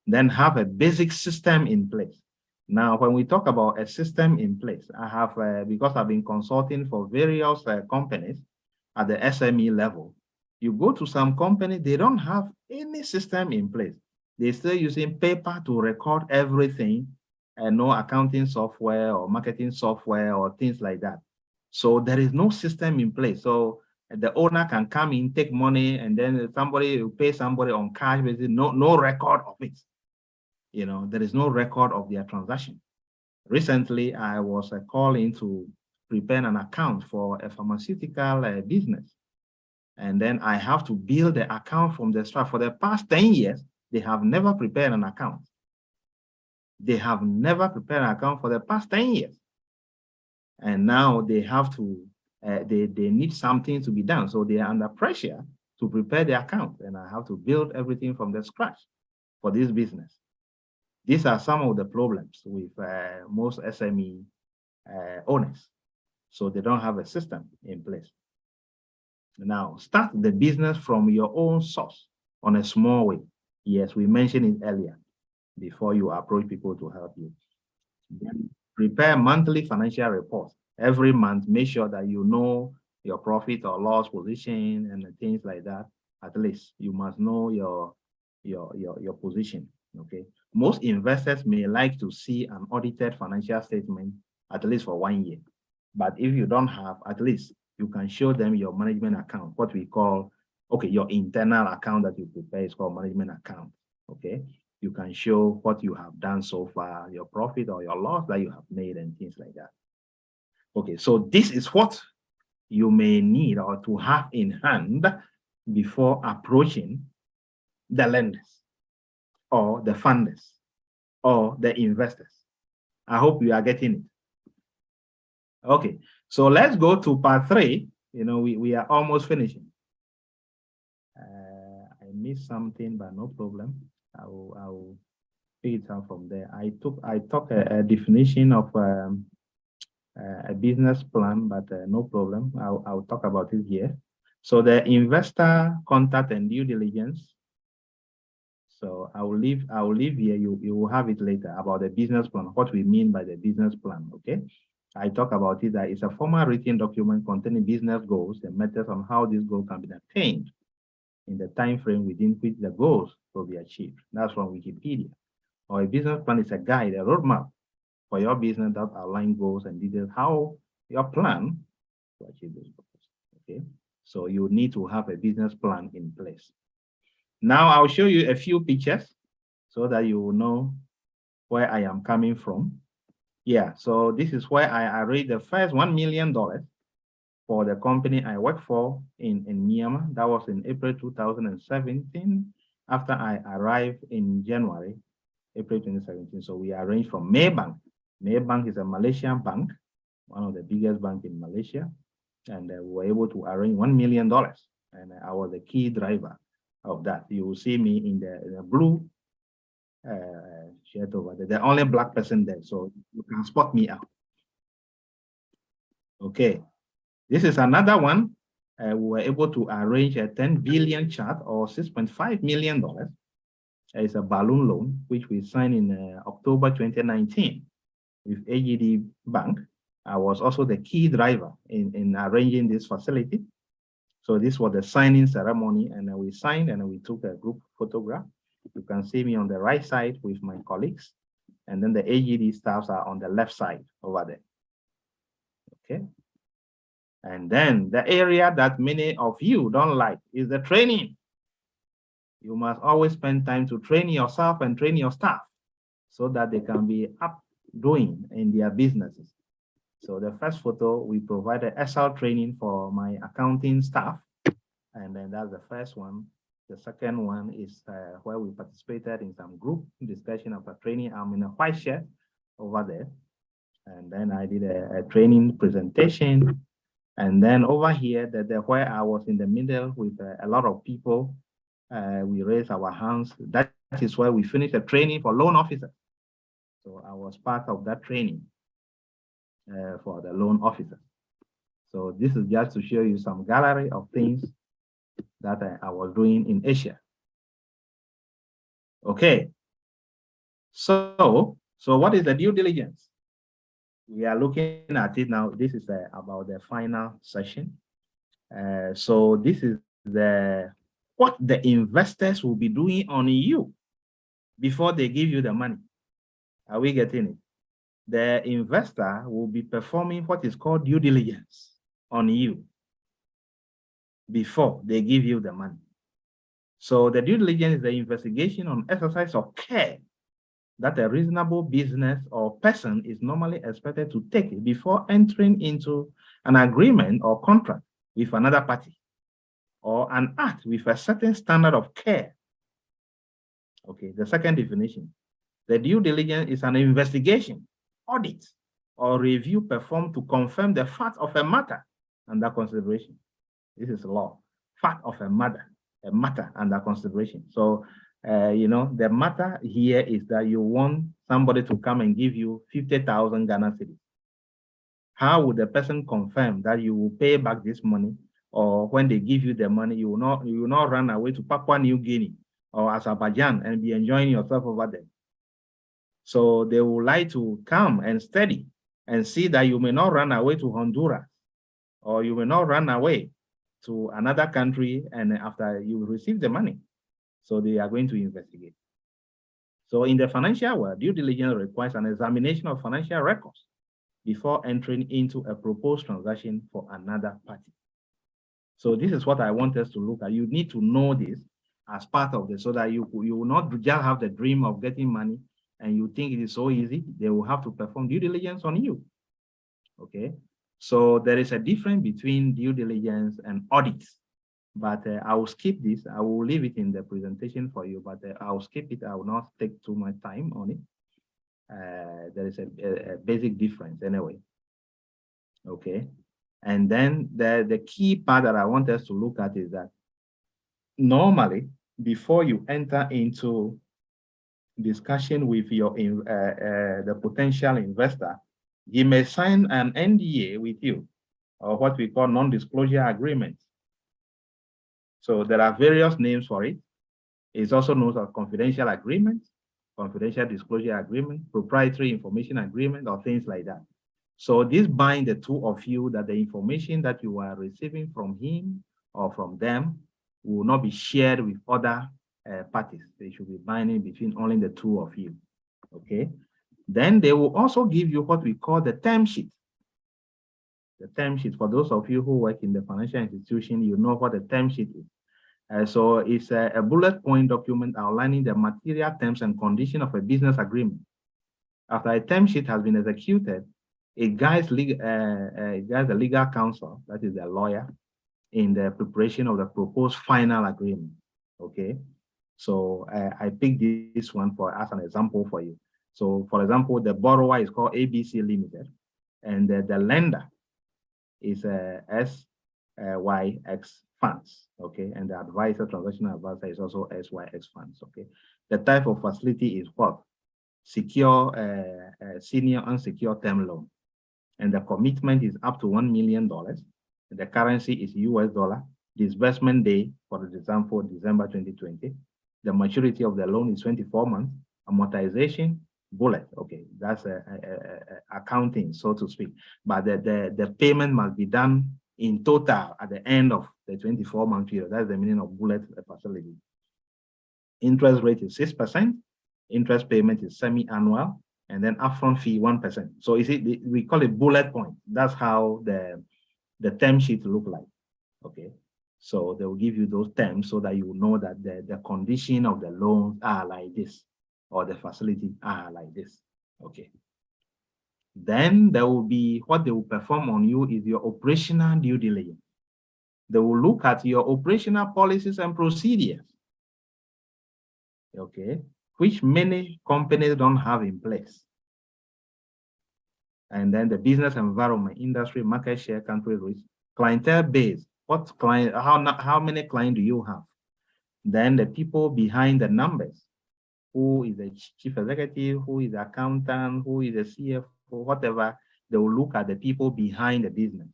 Then have a basic system in place. Now, when we talk about a system in place, I have, because I've been consulting for various companies at the SME level, you go to some companies, they don't have any system in place. They're still using paper to record everything, and no accounting software or marketing software or things like that. So there is no system in place. So the owner can come in, take money, and then somebody will pay somebody on cash basis, no record of it. You know, there is no record of their transaction. Recently, I was calling to prepare an account for a pharmaceutical business. And then I have to build the account from the start. For the past 10 years, they have never prepared an account. They have never prepared an account for the past 10 years. And now they have to, they need something to be done. So they are under pressure to prepare the account. And I have to build everything from the scratch for this business. These are some of the problems with most SME owners. So they don't have a system in place. Now, start the business from your own source on a small way. Yes, we mentioned it earlier before you approach people to help you. Then prepare monthly financial reports. Every month, make sure that you know your profit or loss position and things like that. At least you must know your position, okay? Most investors may like to see an audited financial statement at least for 1 year. But if you don't have, at least you can show them your management account, what we call, okay, your internal account that you prepare is called management account, okay? You can show what you have done so far, your profit or your loss that you have made and things like that. Okay, so this is what you may need or to have in hand before approaching the lenders or the funders or the investors. I hope you are getting it. Okay, so let's go to part 3. You know, we are almost finishing. I missed something, but no problem. I will pick it up from there. I took a definition of a business plan, but no problem. I'll talk about it here. So the investor contact and due diligence. So I will leave here. You will have it later about the business plan, what we mean by the business plan, okay? I talk about it that it's a formal written document containing business goals and methods on how this goal can be attained in the time frame within which the goals will be achieved. That's from Wikipedia. Or a business plan is a guide, a roadmap for your business that outline goals and details how your plan to achieve those goals, okay? So you need to have a business plan in place. Now I'll show you a few pictures so that you will know where I am coming from. Yeah, so this is where I raised the first $1 million for the company I work for in Myanmar. That was in April 2017, after I arrived in January, April 2017. So we arranged from Maybank. Maybank is a Malaysian bank, one of the biggest banks in Malaysia. And we were able to arrange $1 million. And I was the key driver of that. You will see me in the blue shirt over there. The only black person there, so you can spot me out. Okay, this is another one. We were able to arrange a 10 billion chart or $6.5 million It's a balloon loan, which we signed in October 2019 with AGD Bank. I was also the key driver in arranging this facility. So this was the signing ceremony, and we signed and we took a group photograph. You can see me on the right side with my colleagues, and then the AGD staffs are on the left side over there. Okay. And then the area that many of you don't like is the training. You must always spend time to train yourself and train your staff so that they can be up doing in their businesses. So the first photo, we provided SL training for my accounting staff. And then that's the first one. The second one is where we participated in some group discussion after training. I'm in a white shirt over there. And then I did a training presentation. And then over here, where I was in the middle with a lot of people, we raised our hands. That is where we finished the training for loan officers. So I was part of that training for the loan officers. So this is just to show you some gallery of things that I was doing in Asia. Okay. So what is the due diligence? We are looking at it now. This is about the final session. So this is what the investors will be doing on you before they give you the money. Are we getting it? The investor will be performing what is called due diligence on you before they give you the money. So the due diligence is the investigation on exercise of care that a reasonable business or person is normally expected to take before entering into an agreement or contract with another party, or an act with a certain standard of care. Okay, the second definition. The due diligence is an investigation, audit, or review performed to confirm the fact of a matter under consideration. This is law. Fact of a matter under consideration. So, the matter here is that you want somebody to come and give you 50,000 Ghana cedis. How would the person confirm that you will pay back this money, or when they give you the money, you will not run away to Papua New Guinea or Azerbaijan and be enjoying yourself over there? So they would like to come and study and see that you may not run away to Honduras, or you may not run away to another country and after you receive the money. So they are going to investigate. So in the financial world, due diligence requires an examination of financial records before entering into a proposed transaction for another party. So this is what I want us to look at. You need to know this as part of this so that you will not just have the dream of getting money and you think it is so easy. They will have to perform due diligence on you. Okay. So there is a difference between due diligence and audits. But I will skip this. I will leave it in the presentation for you, but I will skip it. I will not take too much time on it. There is a basic difference anyway. Okay. And then the key part that I want us to look at is that normally, before you enter into discussion with your the potential investor, he may sign an NDA with you, or what we call non-disclosure agreement. So there are various names for it. It's also known as confidential agreement, confidential disclosure agreement, proprietary information agreement, or things like that. So this binds the two of you that the information that you are receiving from him or from them will not be shared with other parties. They should be binding between only the two of you. Okay. Then they will also give you what we call the term sheet. The term sheet, for those of you who work in the financial institution, you know what the term sheet is. So it's a bullet point document outlining the material terms and conditions of a business agreement. After a term sheet has been executed, it guides the legal counsel, that is the lawyer, in the preparation of the proposed final agreement. Okay, so I picked this one as an example for you. So, for example, the borrower is called ABC Limited, and the lender is SYX Funds. Okay, and the advisor, transactional advisor, is also SYX Funds. Okay, the type of facility is what? Secure, senior unsecured term loan, and the commitment is up to $1 million. The currency is US dollar. Disbursement day, for example, December 2020. The maturity of the loan is 24 months. Amortization, bullet. Okay, that's accounting, so to speak. But the payment must be done in total at the end of the 24-month period. That's the meaning of bullet facility. Interest rate is 6%. Interest payment is semi-annual, and then upfront fee 1%. So we call it bullet point. That's how the term sheet look like. Okay, so they will give you those terms so that you know that the condition of the loans are like this, or the facility are like this. Okay. Then there will be what they will perform on you is your operational due diligence. They will look at your operational policies and procedures. Okay, which many companies don't have in place. And then the business environment, industry, market share, country risk, clientele base. What client? How many clients do you have? Then the people behind the numbers. Who is the chief executive? Who is the accountant? Who is the CFO? Whatever. They will look at the people behind the business.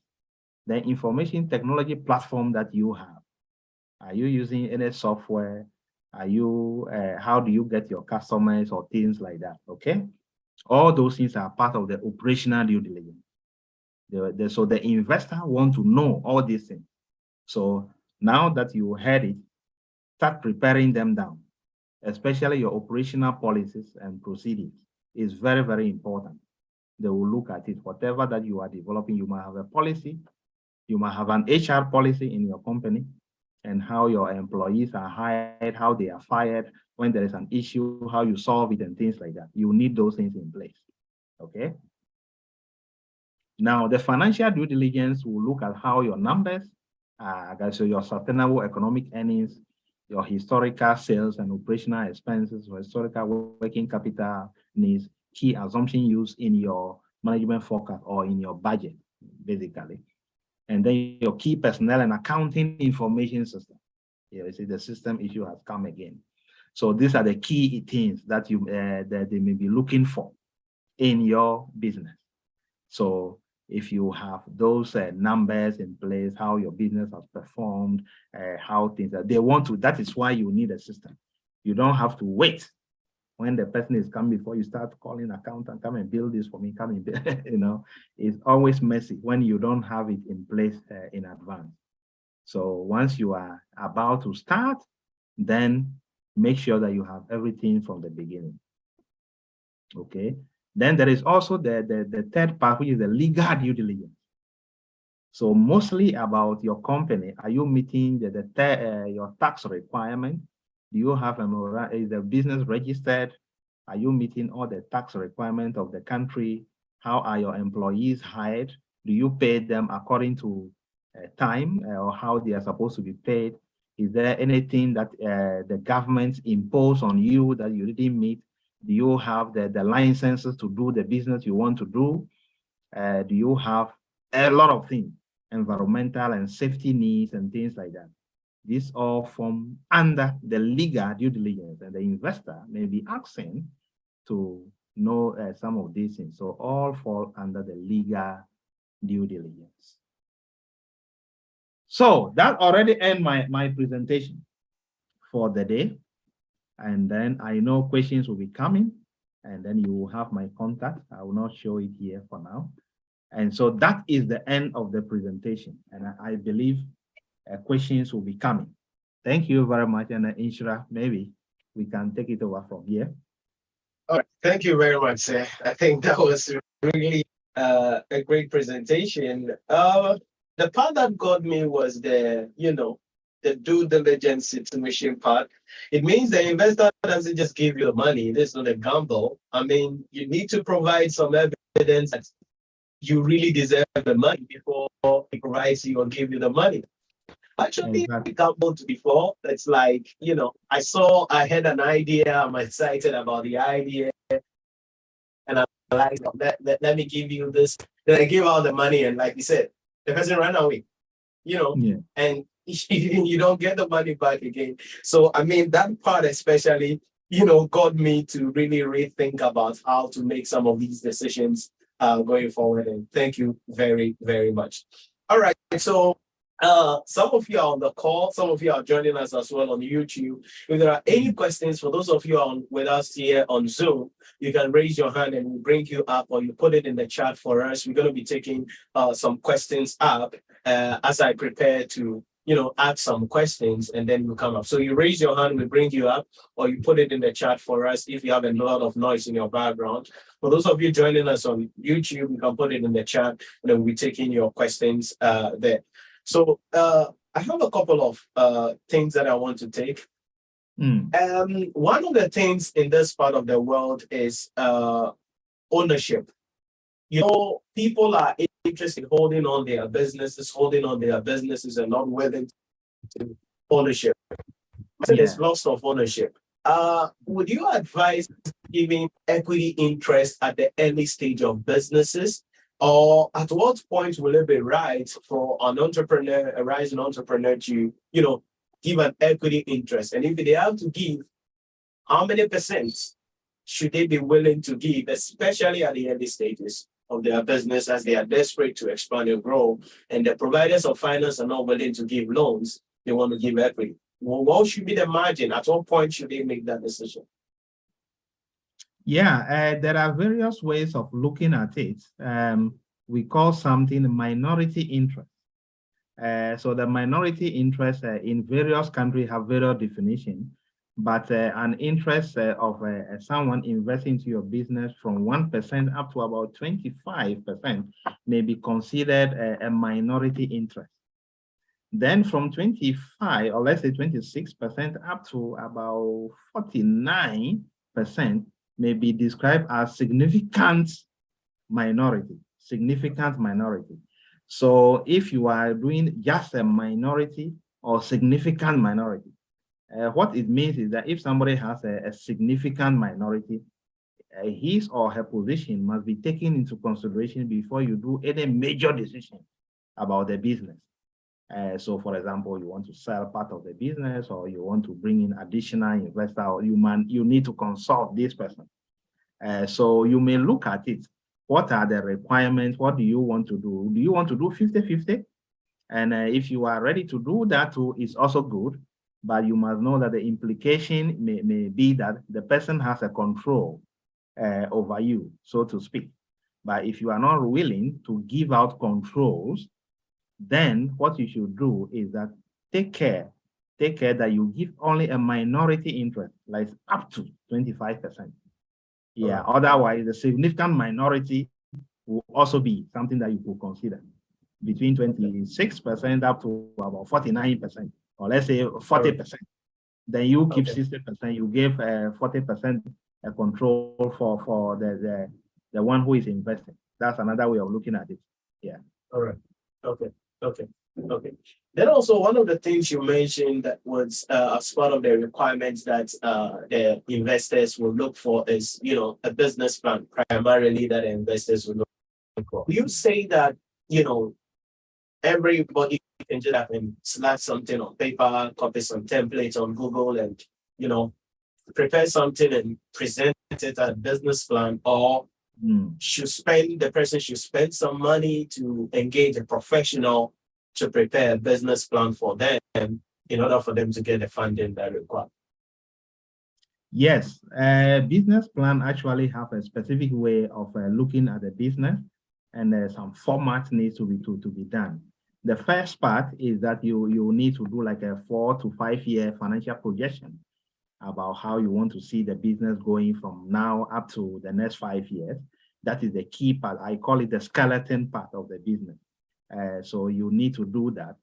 The information technology platform that you have. Are you using any software? Are you? How do you get your customers or things like that? Okay. All those things are part of the operational due diligence. So the investor want to know all these things. So now that you heard it, start preparing them down, especially your operational policies and procedures is very, very important. They will look at it. Whatever that you are developing, you might have a policy, you might have an HR policy in your company, and how your employees are hired, how they are fired, when there is an issue, how you solve it, and things like that. You need those things in place. Okay. Now, the financial due diligence will look at how your numbers, so your sustainable economic earnings, your historical sales and operational expenses, or historical working capital needs, key assumption used in your management forecast or in your budget, basically. And then your key personnel and accounting information system. You see, the system issue has come again. So these are the key things that that they may be looking for in your business. So if you have those numbers in place, how your business has performed, how things are, they want to, that is why you need a system. You don't have to wait when the person is coming before you start calling accountant, come and build this for me, come and build, you know, it's always messy when you don't have it in place in advance. So once you are about to start, then make sure that you have everything from the beginning. Okay. Then there is also the third part, which is the legal due diligence. So mostly about your company. Are you meeting your tax requirement? Do you have is the business registered? Are you meeting all the tax requirements of the country? How are your employees hired? Do you pay them according to time or how they are supposed to be paid? Is there anything that the government imposed on you that you didn't meet? Do you have the licenses to do the business you want to do? Do you have a lot of things, environmental and safety needs and things like that? These all form under the legal due diligence, and the investor may be asking to know some of these things. So all fall under the legal due diligence. So that already ends my presentation for the day. And then I know questions will be coming, and then you will have my contact. I will not show it here for now. And so that is the end of the presentation. And I believe questions will be coming. Thank you very much. And Nhyira, maybe we can take it over from here. All right. Thank you very much, sir. I think that was really a great presentation. The part that got me was the due diligence situation part. It means the investor doesn't just give you the money. This is not a gamble. I mean, you need to provide some evidence that you really deserve the money before he provides you or give you the money. Actually, I gambled before. It's like, I had an idea. I'm excited about the idea. And I'm like, let me give you this. Then I give out the money. And like you said, the person ran away, and you don't get the money back again. So, I mean, that part especially, got me to really rethink about how to make some of these decisions going forward. And thank you very, very much. All right. So Some of you are on the call, some of you are joining us as well on YouTube. If there are any questions for those of you on with us here on Zoom, you can raise your hand and we'll bring you up, or you put it in the chat for us. We're going to be taking some questions up as I prepare to ask some questions, and then we'll come up. So you raise your hand, we bring you up, or you put it in the chat for us if you have a lot of noise in your background. For those of you joining us on YouTube, you can put it in the chat, and then we'll be taking your questions there. So I have a couple of things that I want to take. One of the things in this part of the world is ownership. People are interested in holding on their businesses and not willing to ownership. There's loss of ownership. Would you advise giving equity interest at the early stage of businesses? Or at what point will it be right for a rising entrepreneur to, give an equity interest? And if they have to give, how many percent should they be willing to give, especially at the early stages of their business, as they are desperate to expand and grow, and the providers of finance are not willing to give loans, they want to give equity? Well, what should be the margin? At what point should they make that decision? Yeah, there are various ways of looking at it. We call something minority interest. So the minority interest in various countries have various definitions, but an interest of someone investing into your business from 1% up to about 25% may be considered a minority interest. Then from 25, or let's say 26% up to about 49% may be described as significant minority. So if you are doing just a minority or significant minority, what it means is that if somebody has a significant minority, his or her position must be taken into consideration before you do any major decision about the business. So for example, you want to sell part of the business, or you want to bring in additional investor, or you need to consult this person. So you may look at it. What are the requirements? What do you want to do? Do you want to do 50-50? And if you are ready to do that too, it's also good. But you must know that the implication may be that the person has a control over you, so to speak. But if you are not willing to give out controls, then what you should do is that take care that you give only a minority interest, like up to 25%. Yeah, otherwise the significant minority will also be something that you could consider, between 26% up to about 49%, or let's say 40%. Then you keep 60%, you give 40% a control for the one who is investing. That's another way of looking at it. Yeah. All right. Okay. Then also, one of the things you mentioned that was as part of the requirements that the investors will look for is, a business plan, primarily that the investors will look for. You say that, everybody can just have and slash something on paper, copy some templates on Google, and, prepare something and present it as a business plan, or the person should spend some money to engage a professional to prepare a business plan for them in order for them to get the funding that required? Yes, business plan actually have a specific way of looking at the business, and some format needs to be done. The first part is that you need to do like a 4 to 5 year financial projection about how you want to see the business going from now up to the next 5 years. That is the key part. I call it the skeleton part of the business. So you need to do that.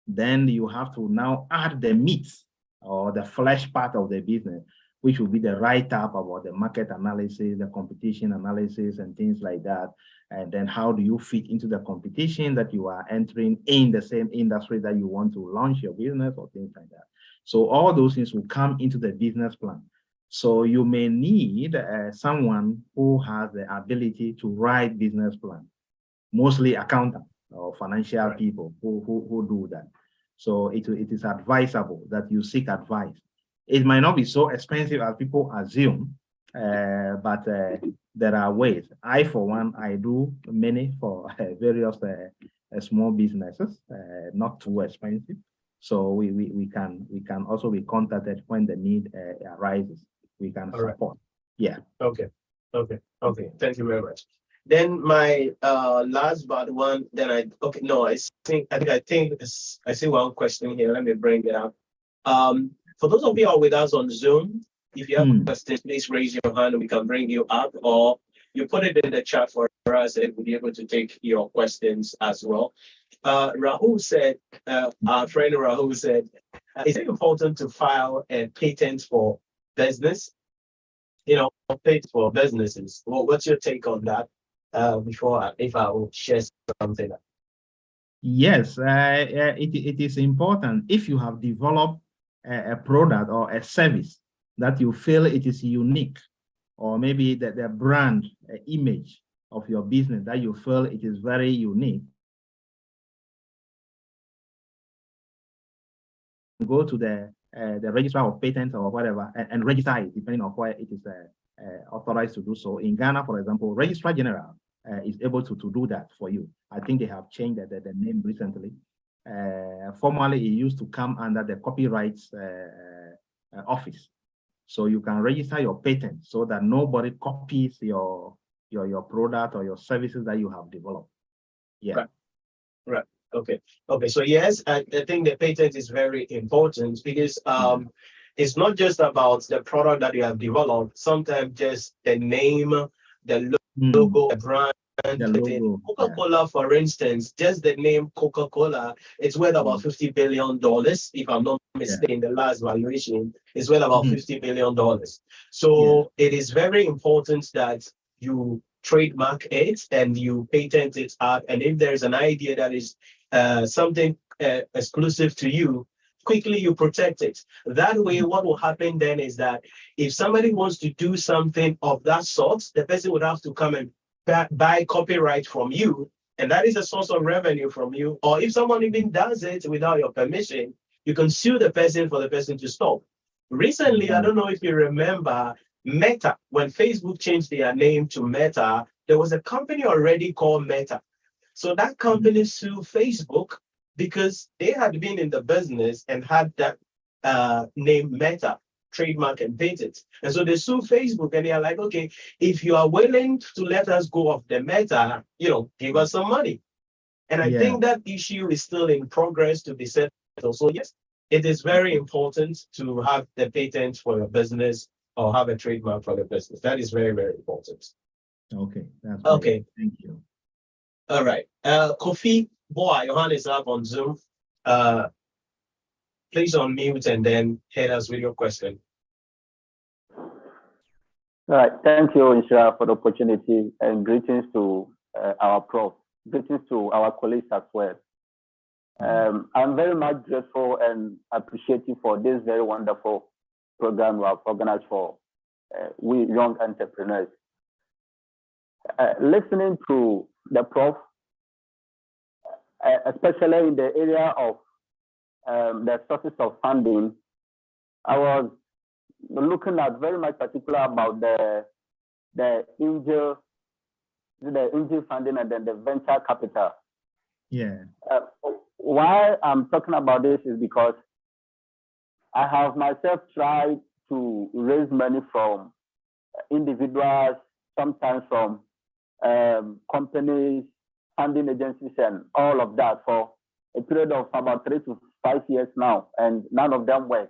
Then you have to now add the meat or the flesh part of the business, which will be the write-up about the market analysis, the competition analysis, and things like that. And then how do you fit into the competition that you are entering in the same industry that you want to launch your business, or things like that. So all those things will come into the business plan. So you may need someone who has the ability to write business plan, mostly accountants or financial people who do that. So it is advisable that you seek advice. It might not be so expensive as people assume, but there are ways. I, for one, I do many for various small businesses, not too expensive. So we can also be contacted when the need arises. We can support. Yeah. Okay. Thank you very much. Then my last but one. Then I see one question here. Let me bring it up. For those of you who are with us on Zoom, if you have questions, please raise your hand and we can bring you up, or you put it in the chat for us and we'll be able to take your questions as well. Rahul said, our friend Rahul said, is it important to file a patent for business? Patent for businesses. Well, what's your take on that? If I will share something. Yes, it is important. If you have developed a product or a service that you feel it is unique, or maybe the brand image of your business that you feel it is very unique, go to the registrar of patents or whatever and register it, depending on where it is authorized to do so. In Ghana, for example, Registrar General is able to do that for you. I think they have changed the name recently. Formerly, it used to come under the Copyrights Office. So you can register your patent so that nobody copies your product or your services that you have developed. Yeah. Right. Okay. So yes, I think the patent is very important because it's not just about the product that you have developed. Sometimes just the name, the logo, the brand. Coca-Cola, for instance, just the name Coca-Cola, it's worth about $50 billion. If I'm not mistaken, the last valuation is worth about $50 billion. So it is very important that you trademark it and you patent it out. And if there's an idea that is something exclusive to you, quickly you protect it. That way, what will happen then is that if somebody wants to do something of that sort, the person would have to come and buy copyright from you, and that is a source of revenue from you. Or if someone even does it without your permission, you can sue the person for the person to stop. Recently, I don't know if you remember Meta, when Facebook changed their name to Meta, there was a company already called Meta. So that company sued Facebook because they had been in the business and had that name Meta, trademark and patent. And so they sue Facebook and they are like, okay, if you are willing to let us go off the Meta, give us some money. And I think that issue is still in progress to be settled. So yes, it is very important to have the patent for your business or have a trademark for the business. That is very, very important. Okay. That's okay. Great. Thank you. All right. Kofi Boy, your hand is up on Zoom. Please unmute and then hit us with your question. All right. Thank you, Nhyira, for the opportunity, and greetings to our prof. Greetings to our colleagues as well. I'm very much grateful and appreciative for this very wonderful program we have organized for we young entrepreneurs. Listening to the prof, especially in the area of the sources of funding, I was looking at very much particular about the angel funding and then the venture capital. Yeah. Why I'm talking about this is because I have myself tried to raise money from individuals, sometimes from companies, funding agencies, and all of that for a period of about 3 to 5 years now, and none of them work.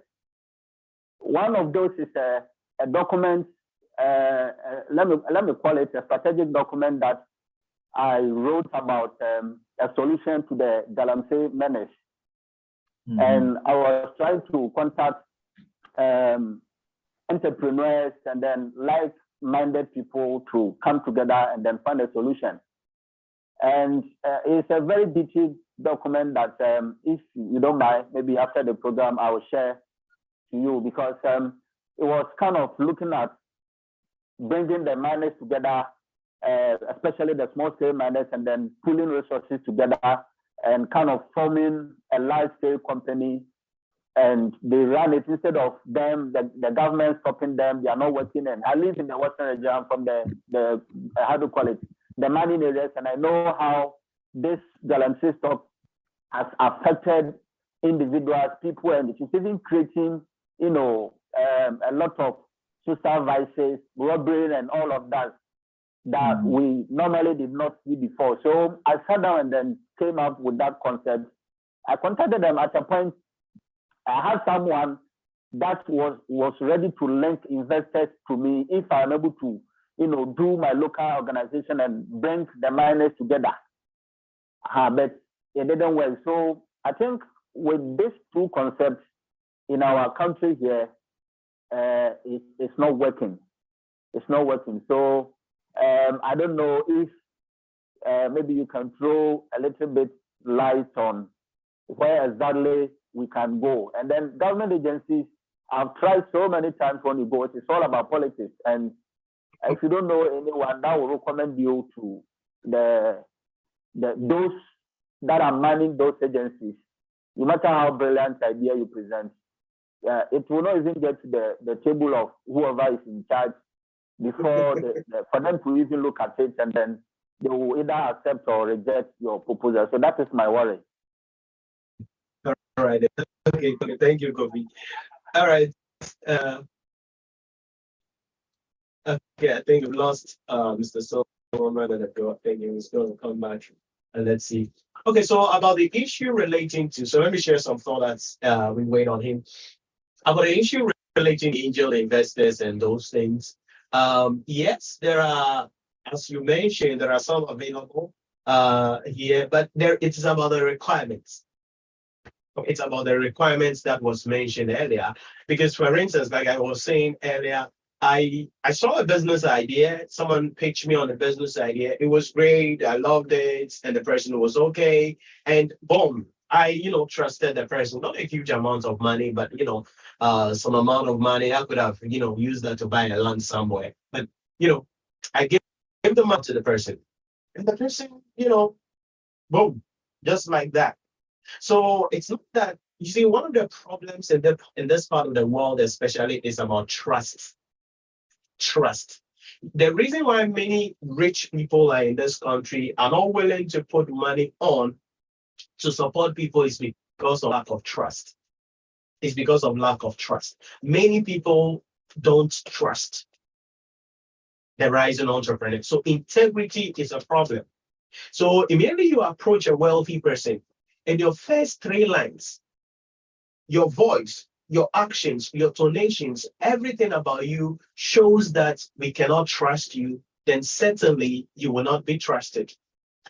One of those is a document, let me call it a strategic document that I wrote about a solution to the Galamsey menace. And I was trying to contact entrepreneurs and then like-minded people to come together and then find a solution. And it's a very detailed document that if you don't mind, maybe after the program, I will share to you, because it was kind of looking at bringing the miners together, especially the small-scale miners, and then pulling resources together and kind of forming a large-scale company. And they run it instead of them, the government stopping them. They are not working. And I live in the Western region from the how do you call it, the mining areas, and I know how this guarantee stock has affected individuals, people, and it is even creating, a lot of social vices, robbery, and all of that we normally did not see before. So I sat down and then came up with that concept. I contacted them at a point. I had someone that was ready to link investors to me if I'm able to, do my local organization and bring the miners together. But it didn't work. So I think with these two concepts in our country here, it's not working. It's not working. So I don't know if maybe you can throw a little bit light on where exactly we can go. And then government agencies have tried so many times when you go, it's all about politics. And if you don't know anyone, that will recommend you to those that are manning those agencies. No matter how brilliant idea you present, it will not even get to the table of whoever is in charge before for them to even look at it, and then they will either accept or reject your proposal. So that is my worry. All right. Okay. Thank you, Kofi. All right. Okay, I think we've lost Mr. Silverman, and I think he's going to come back. And let's see. Okay, so about the issue relating to, so let me share some thoughts as we wait on him. About the issue relating to angel investors and those things. Yes, there are, as you mentioned, there are some available here, but it's about the requirements. It's about the requirements that was mentioned earlier. Because for instance, like I was saying earlier, I saw a business idea. Someone pitched me on a business idea. It was great. I loved it. And the person was okay. And boom, I, trusted the person, not a huge amount of money, but, some amount of money. I could have, used that to buy a land somewhere. But, I gave the money to the person. And the person, boom, just like that. So it's not that, you see, one of the problems in this part of the world, especially, is about trust. Trust. The reason why many rich people are in this country are not willing to put money on to support people is because of lack of trust. It's because of lack of trust. Many people don't trust the rising entrepreneur. So integrity is a problem. So immediately you approach a wealthy person, and your first three lines, your voice, your actions, your tonations, everything about you shows that we cannot trust you, then certainly you will not be trusted.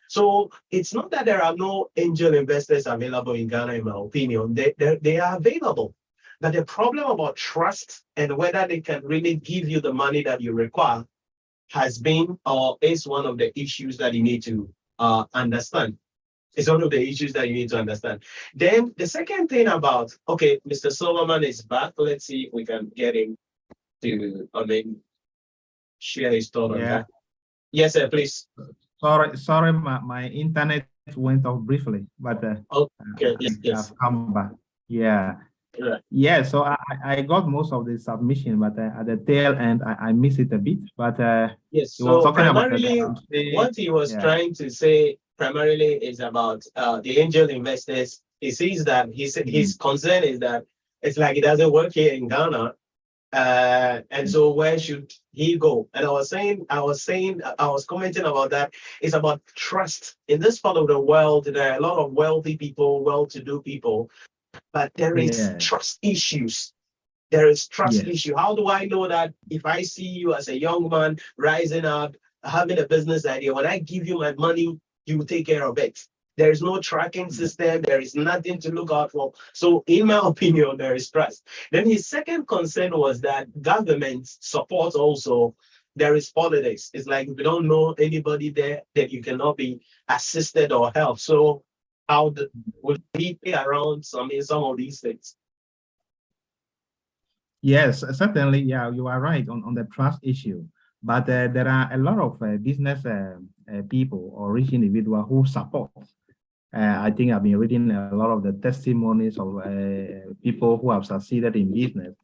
So it's not that there are no angel investors available in Ghana, in my opinion. They are available. But the problem about trust and whether they can really give you the money that you require has been or is one of the issues that you need to understand. It's one of the issues that you need to understand. Then the second thing about, okay, Mr. Silverman is back. Let's see if we can get him to, share his thought on that. Yes, sir, please. Sorry, my internet went off briefly, but okay, yes. I've come back. Yeah. Right. Yeah, so I got most of the submission, but at the tail end, I missed it a bit. But yes, so primarily, what he was trying to say primarily is about the angel investors. He sees that his concern is that it's like it doesn't work here in Ghana. And so where should he go? And I was commenting about that. It's about trust. In this part of the world, there are a lot of wealthy people, well-to-do people, but there is trust issues. There is trust issue. How do I know that if I see you as a young man rising up, having a business idea, when I give you my money, you will take care of it? There is no tracking system. There is nothing to look out for. So in my opinion, there is trust. Then his second concern was that government support also, there is politics. It's like if you don't know anybody there, that you cannot be assisted or helped. So how would he pay around some of these things? Yes, certainly. Yeah, you are right on the trust issue. But there are a lot of business people or rich individuals who support. I think I've been reading a lot of the testimonies of people who have succeeded in business.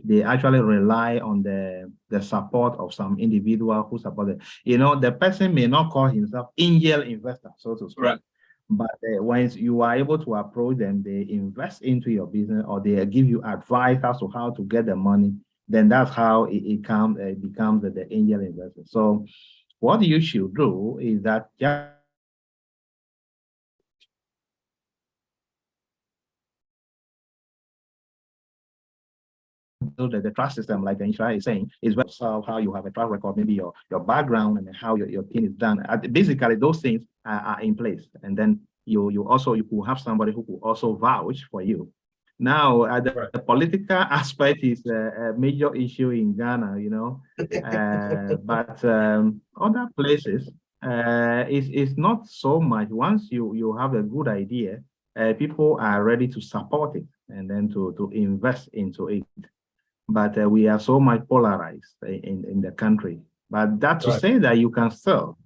They actually rely on the support of some individual who support it. The person may not call himself angel investor, so to speak. Right. But once you are able to approach them, they invest into your business or they give you advice as to how to get the money. Then that's how it becomes the angel investor. So what you should do is that just build the trust system, like Nhyira is saying, is how you have a track record, maybe your background and how your team is done. Basically, those things are in place. And then you will have somebody who will also vouch for you. Now, the political aspect is a major issue in Ghana, but other places, it's not so much. Once you have a good idea, people are ready to support it and then to invest into it. But we are so much polarized in the country. But that to say that you can still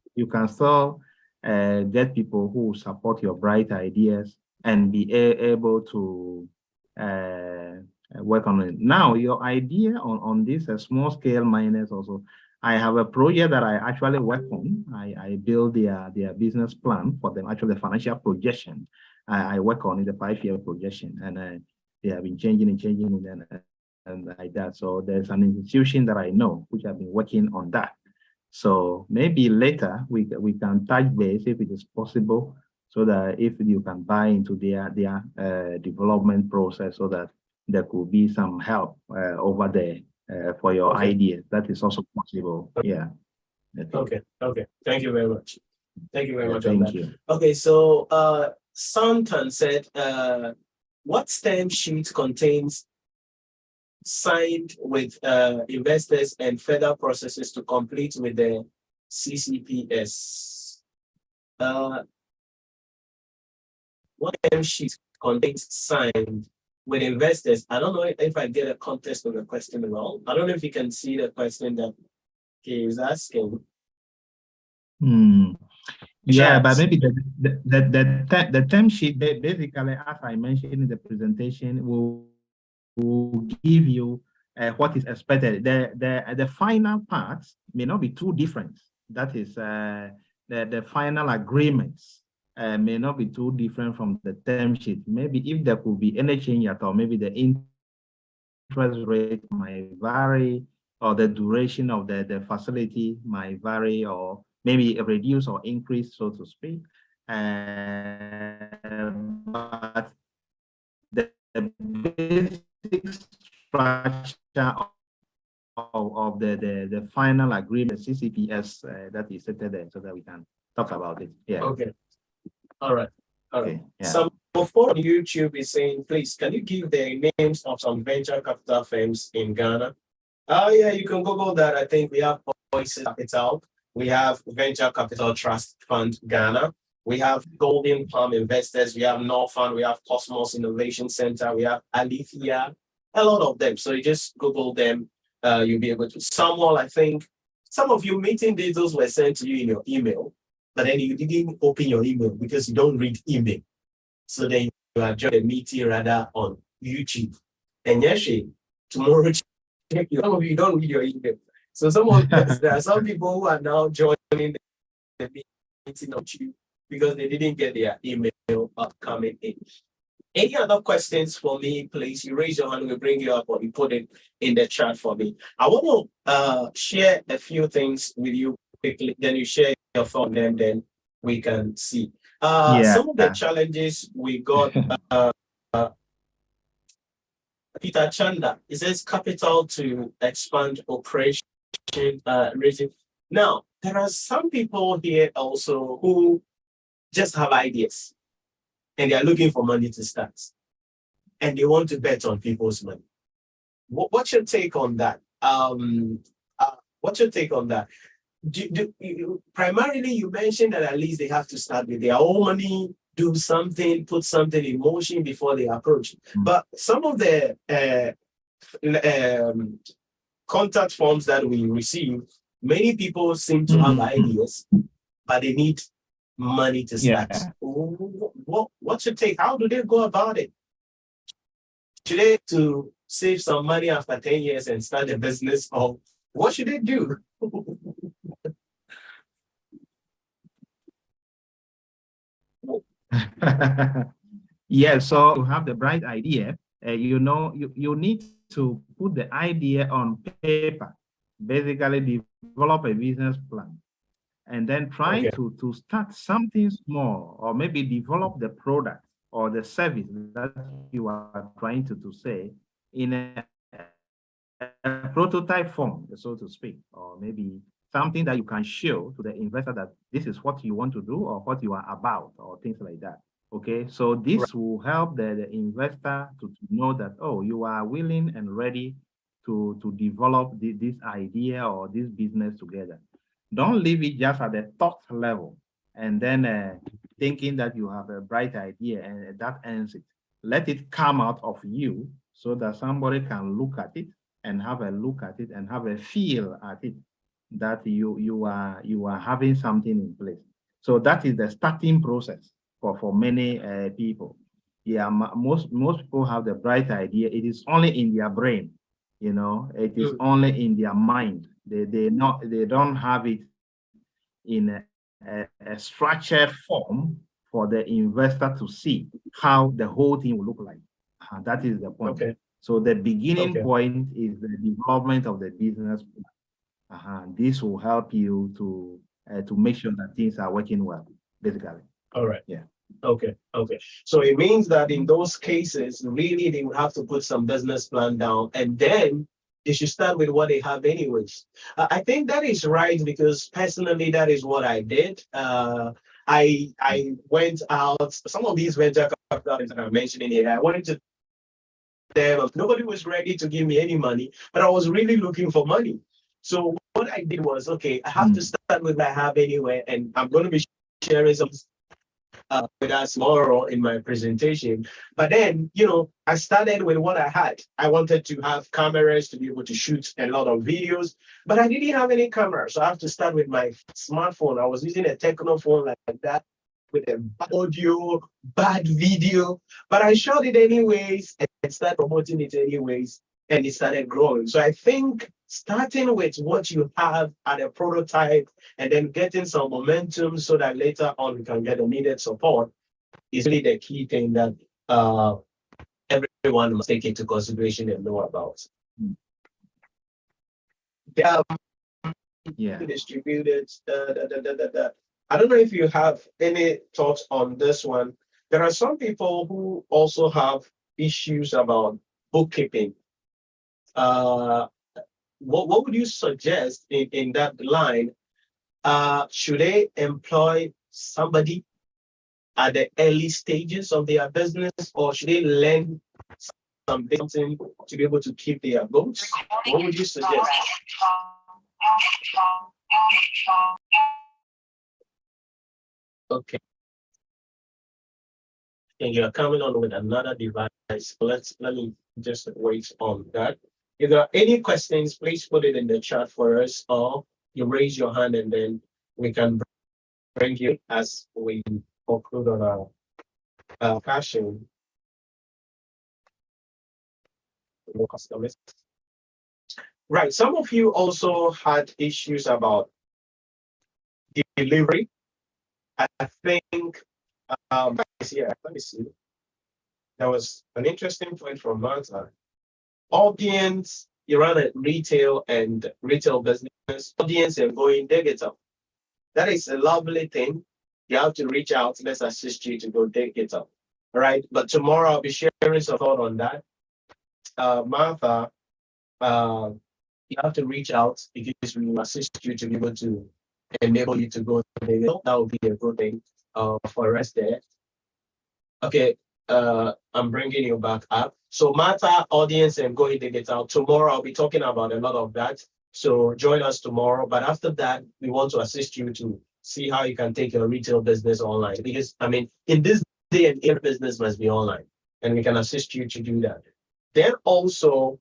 get people who support your bright ideas and be able to work on it. Now, your idea on this small scale miners also, I have a project that I actually work on. I build their business plan for them, actually the financial projection. I work on it, the 5-year projection, and they have been changing and like that. So there's an institution that I know which have been working on that. So maybe later we can touch base if it is possible, so that if you can buy into their development process, so that there could be some help over there for your ideas. That is also possible. Yeah. Okay. Thank you very much. Thank you very much. Thank you. Okay, so Santan said, what term sheet contains signed with investors and further processes to complete with the CCPS? What term sheet contains signed with investors? I don't know if I get a context of the question wrong. I don't know if you can see the question that he is asking. Yeah, but maybe the term sheet, basically, as I mentioned in the presentation, will give you what is expected. The final parts may not be too different. That is, the final agreements may not be too different from the term sheet. Maybe if there could be any change at all, maybe the interest rate might vary, or the duration of the facility might vary, or maybe reduce or increase, so to speak. But the basic structure of the final agreement, CCPS, that is set there, so that we can talk about it. Yeah. Okay. All right. Okay. Yeah. Some before on YouTube is saying, please, can you give the names of some venture capital firms in Ghana? Oh yeah, you can Google that. I think we have Voice Capital, we have Venture Capital Trust Fund Ghana, we have Golden Palm Investors, we have Norfund, we have Cosmos Innovation Center, we have Alithia, a lot of them. So you just Google them, you'll be able to. Samuel, I think some of your meeting details were sent to you in your email, but then you didn't open your email because you don't read email. So then you are joining the meeting rather on YouTube. And yes, tomorrow, some of you don't read your email. So there are some people who are now joining the meeting on YouTube because they didn't get their email coming in. Any other questions for me, please? You raise your hand, we'll bring you up, or you put it in the chat for me. I want to share a few things with you quickly, then you share your thought, and then we can see. Some of the challenges we got, Peter Chanda, it says capital to expand operation rating. Now, there are some people here also who just have ideas and they are looking for money to start and they want to bet on people's money. What's your take on that? What's your take on that? Primarily, you mentioned that at least they have to start with their own money, do something, put something in motion before they approach. But some of the contact forms that we receive, many people seem to have ideas, but they need money to start. What's your take? How do they go about it? Should they to save some money after 10 years and start a business, or what should they do? Yeah, so you have the bright idea, you know, you need to put the idea on paper, basically develop a business plan, and then try Okay. to start something small, or maybe develop the product or the service that you are trying to say in a prototype form, so to speak, or maybe something that you can show to the investor that this is what you want to do or what you are about or things like that. Okay, so this will help the investor to know that, oh, you are willing and ready to develop this idea or this business together. Don't leave it just at the thought level and then thinking that you have a bright idea and that ends it. Let it come out of you so that somebody can look at it and have a look at it and have a feel at it that you are having something in place. So that is the starting process for many people. Yeah, most people have the bright idea. It is only in their brain, you know. It is only in their mind. They don't have it in a structured form for the investor to see how the whole thing will look like. That is the point. Okay. So the beginning point is the development of the business plan. This will help you to make sure that things are working well, basically. All right. Yeah. Okay. So it means that in those cases, really, they would have to put some business plan down, and then they should start with what they have anyways. I think that is right, because personally, that is what I did. I went out, some of these venture capitalists that I'm mentioning here, I went to them, nobody was ready to give me any money, but I was really looking for money. So what I did was, okay, I have to start with what I have anyway, and I'm going to be sharing some with us tomorrow in my presentation. But then, I started with what I had. I wanted to have cameras to be able to shoot a lot of videos, but I didn't have any camera. So I have to start with my smartphone. I was using a techno phone like that with a bad audio, bad video, but I shot it anyways and started promoting it anyways, and it started growing. So I think starting with what you have at a prototype and then getting some momentum so that later on you can get the needed support is really the key thing that everyone must take into consideration and know about. Distributed. I don't know if you have any thoughts on this one. There are some people who also have issues about bookkeeping. What would you suggest in that line? Should they employ somebody at the early stages of their business, or should they learn something to be able to keep their books? What would you suggest? Okay. And you're coming on with another device. Let me just wait on that. If there are any questions, please put it in the chat for us, or you raise your hand and then we can bring you as we conclude on our passion. Customers. Right. Some of you also had issues about delivery. I think, let me see. There was an interesting point from Martha. Audience, you run a retail business, audience and going digital. That is a lovely thing. You have to reach out. Let's assist you to go digital. All right. But tomorrow I'll be sharing some thought on that. Martha, you have to reach out because we will assist you to be able to enable you to go digital. That would be a good thing for us there. Okay. I'm bringing you back up. So Martha, audience and going digital. Tomorrow I'll be talking about a lot of that. So join us tomorrow. But after that, we want to assist you to see how you can take your retail business online. Because in this day and age, business must be online, and we can assist you to do that. Then also,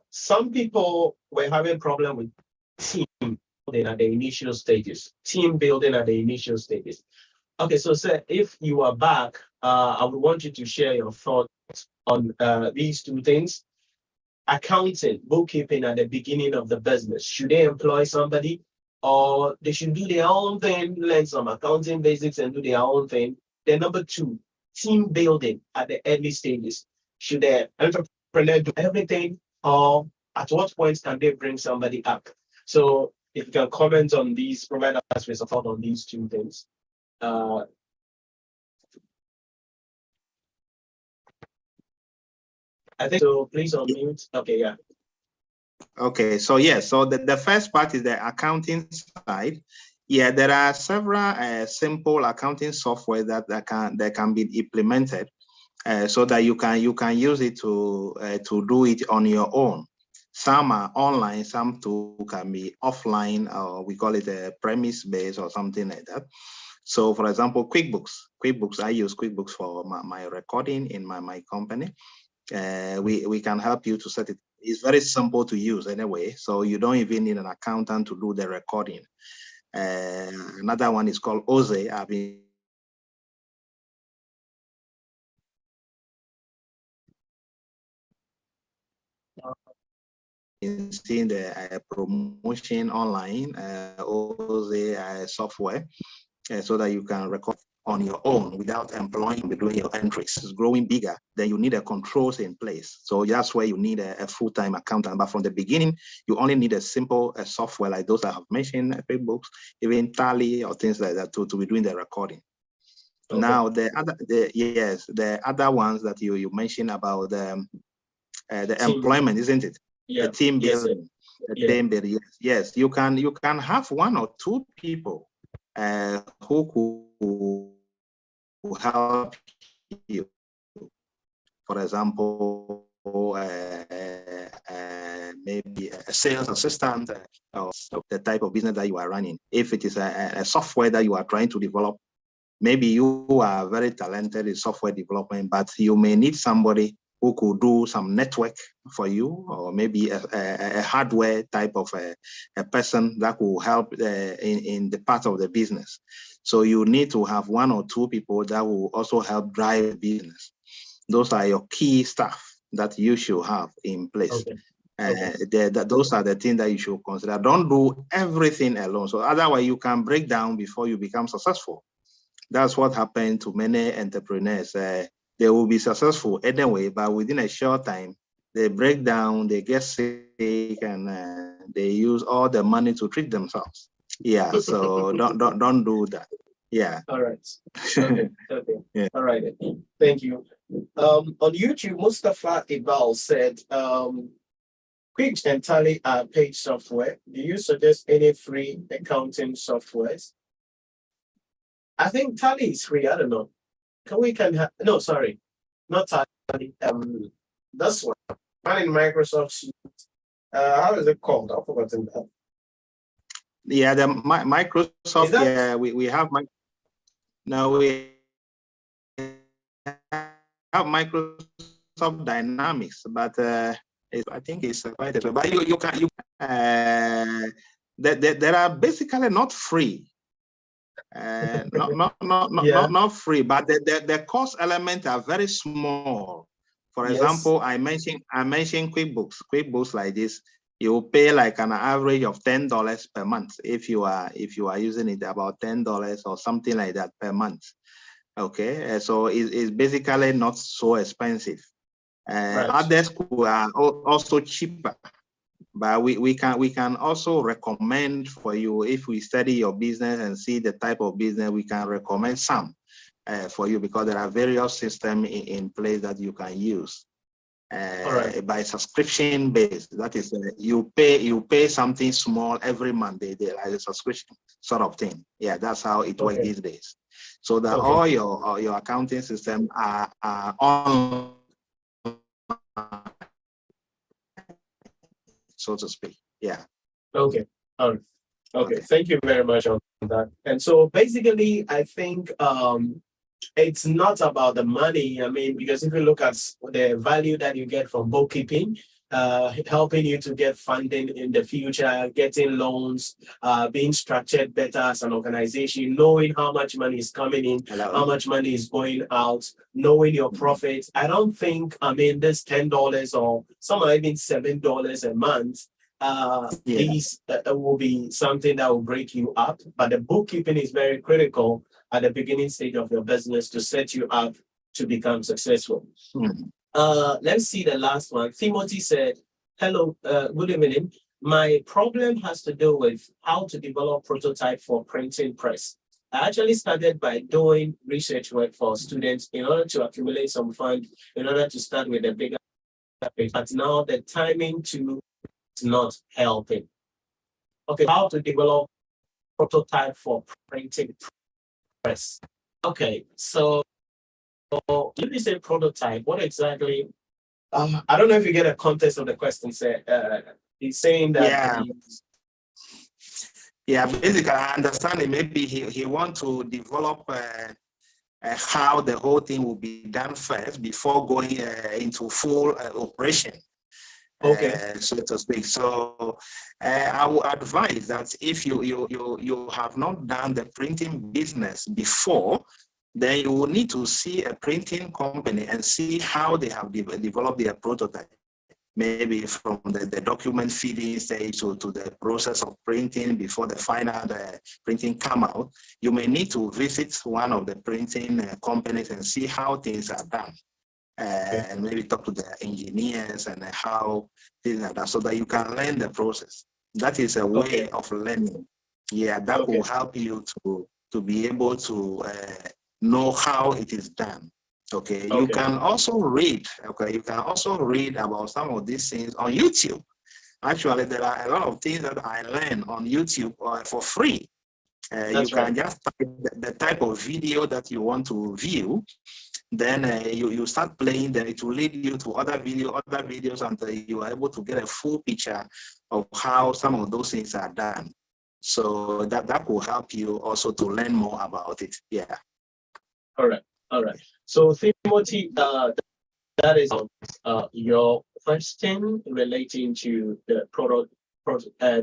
some people were having problem with team building at the initial stages. Okay, so sir, if you are back, I would want you to share your thoughts on these two things. Accounting, bookkeeping at the beginning of the business. Should they employ somebody, or they should do their own thing, learn some accounting basics and do their own thing? Then number two, team building at the early stages. Should the entrepreneur do everything, or at what point can they bring somebody up? So if you can comment on these, provide us with a thought on these two things. I think so. Please unmute. Okay, yeah. Okay, so yes, so the first part is the accounting side. Yeah, there are several simple accounting software that can be implemented so that you can use it to do it on your own. Some are online, some too can be offline, or we call it a premise based or something like that. So, for example, QuickBooks, I use QuickBooks for my recording in my company. We can help you to set it. It's very simple to use anyway, so you don't even need an accountant to do the recording. Another one is called Oze. I've been seeing the promotion online, Oze software, so that you can record on your own without employing, doing your entries. It's growing bigger, then you need a controls in place. So that's where you need a full-time accountant. But from the beginning, you only need a simple software like those I have mentioned, QuickBooks, even Tally or things like that to be doing the recording. Okay. Now the other ones that you mentioned about the employment, isn't it? Yeah. The team building. Team building. Yes. You can have one or two people who could help you. For example, maybe a sales assistant or the type of business that you are running. If it is a software that you are trying to develop, maybe you are very talented in software development, but you may need somebody who could do some network for you, or maybe a hardware type of a person that will help in the part of the business. So you need to have one or two people that will also help drive the business. Those are your key staff that you should have in place. Okay. Those are the things that you should consider. Don't do everything alone. So otherwise you can break down before you become successful. That's what happened to many entrepreneurs. They will be successful anyway, but within a short time, they break down, they get sick, and they use all the money to treat themselves. Yeah, so don't do that. Yeah. All right. Okay. Okay. Yeah. All right. Thank you. On YouTube, Mustafa Ibal said, Quick and Tally are paid software. Do you suggest any free accounting softwares? I think Tally is free. I don't know. No, sorry, not Tally. This one in Microsoft Suite. How is it called? I've forgotten that. Yeah, the Microsoft. Yeah, we have we have Microsoft Dynamics, but I think it's quite. But you can there are basically not free. Not free, but the cost elements are very small. For example, I mentioned QuickBooks. QuickBooks like this, you pay like an average of $10 per month if you are using it, about $10 or something like that per month. Okay, so it's basically not so expensive. Right. Others are also cheaper. But we can also recommend for you, if we study your business and see the type of business, we can recommend some for you, because there are various systems in place that you can use by subscription based. That is, you pay something small every month, like a subscription sort of thing. Yeah, that's how it works these days. So that all your accounting systems are online, so to speak. Yeah. Okay. All right. Okay. Thank you very much on that. And so basically, I think it's not about the money. I mean, because if you look at the value that you get from bookkeeping, helping you to get funding in the future, getting loans, being structured better as an organization, knowing how much money is coming in, how much money is going out, knowing your profits. I don't think, this $10 or some are even $7 a month, these will be something that will break you up. But the bookkeeping is very critical at the beginning stage of your business to set you up to become successful. Let's see the last one. Timothy said, hello, good evening. My problem has to do with how to develop prototype for printing press. I actually started by doing research work for students in order to accumulate some funds in order to start with a bigger page. But now the timing to is not helping. Okay, how to develop prototype for printing press. Okay, so let me say prototype. What exactly? I don't know if you get a context of the question. He's saying that. Basically, I understand it. Maybe he want to develop how the whole thing will be done first before going into full operation. Okay. So to speak. So I would advise that if you have not done the printing business before, then you will need to see a printing company and see how they have developed their prototype. Maybe from the document feeding stage to the process of printing before the final printing come out. You may need to visit one of the printing companies and see how things are done. And maybe talk to the engineers and how things are done so that you can learn the process. That is a way of learning. Yeah, that will help you to be able to know how it is done. Okay, you can also read. Okay, you can also read about some of these things on YouTube. Actually, there are a lot of things that I learn on YouTube for free. You can just type the type of video that you want to view. Then you start playing, then it will lead you to other videos until you are able to get a full picture of how some of those things are done. So that will help you also to learn more about it. Yeah. All right. So Timothy, that is your question relating to the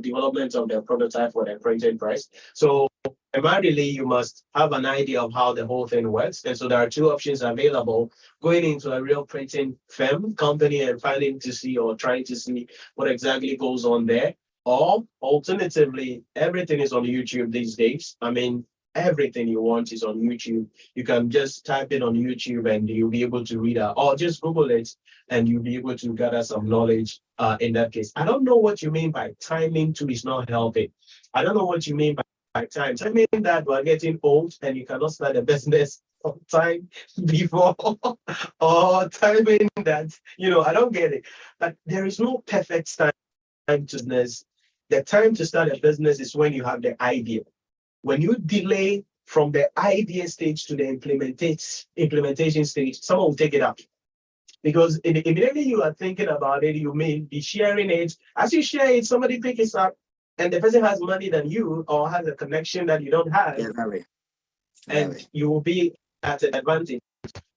development of the prototype for the printing press. So primarily, you must have an idea of how the whole thing works. And so there are two options available: going into a real printing firm company and trying to see what exactly goes on there. Or alternatively, everything is on YouTube these days. I mean, everything you want is on YouTube. You can just type it on YouTube and you'll be able to read it, or just Google it and you'll be able to gather some knowledge in that case. I don't know what you mean by timing too is not helping. I don't know what you mean by time. I mean that we're getting old and you cannot start a business on time before, or timing that, I don't get it. But there is no perfect time to business. The time to start a business is when you have the idea. When you delay from the idea stage to the implementation stage, someone will take it up. Because immediately you are thinking about it, you may be sharing it. As you share it, somebody picks it up, and the person has money than you or has a connection that you don't have. And you will be at an advantage.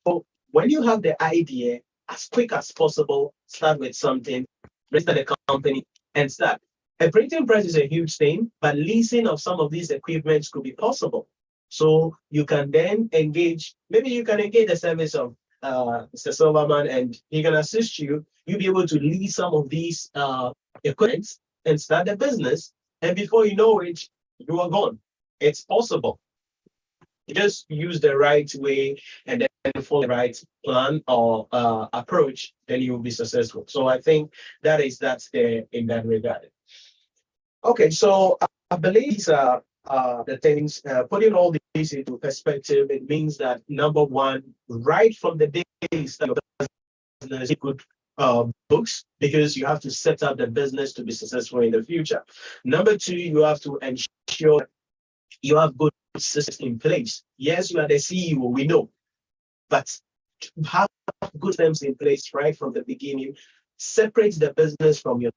So when you have the idea, as quick as possible, start with something, register the company, and start. A printing press is a huge thing, but leasing of some of these equipments could be possible. So you can then maybe you can engage the service of Mr. Silverman, and he can assist you. You'll be able to lease some of these equipment and start a business. And before you know it, you are gone. It's possible. You just use the right way and then follow the right plan or approach, then you will be successful. So I think that's there in that regard. Okay, so I believe these are the things, putting all these into perspective, it means that number one, right from the day you start your business, good books, because you have to set up the business to be successful in the future. Number two, you have to ensure you have good systems in place. Yes, you are the CEO, we know, but have good systems in place right from the beginning. Separate the business from yourself.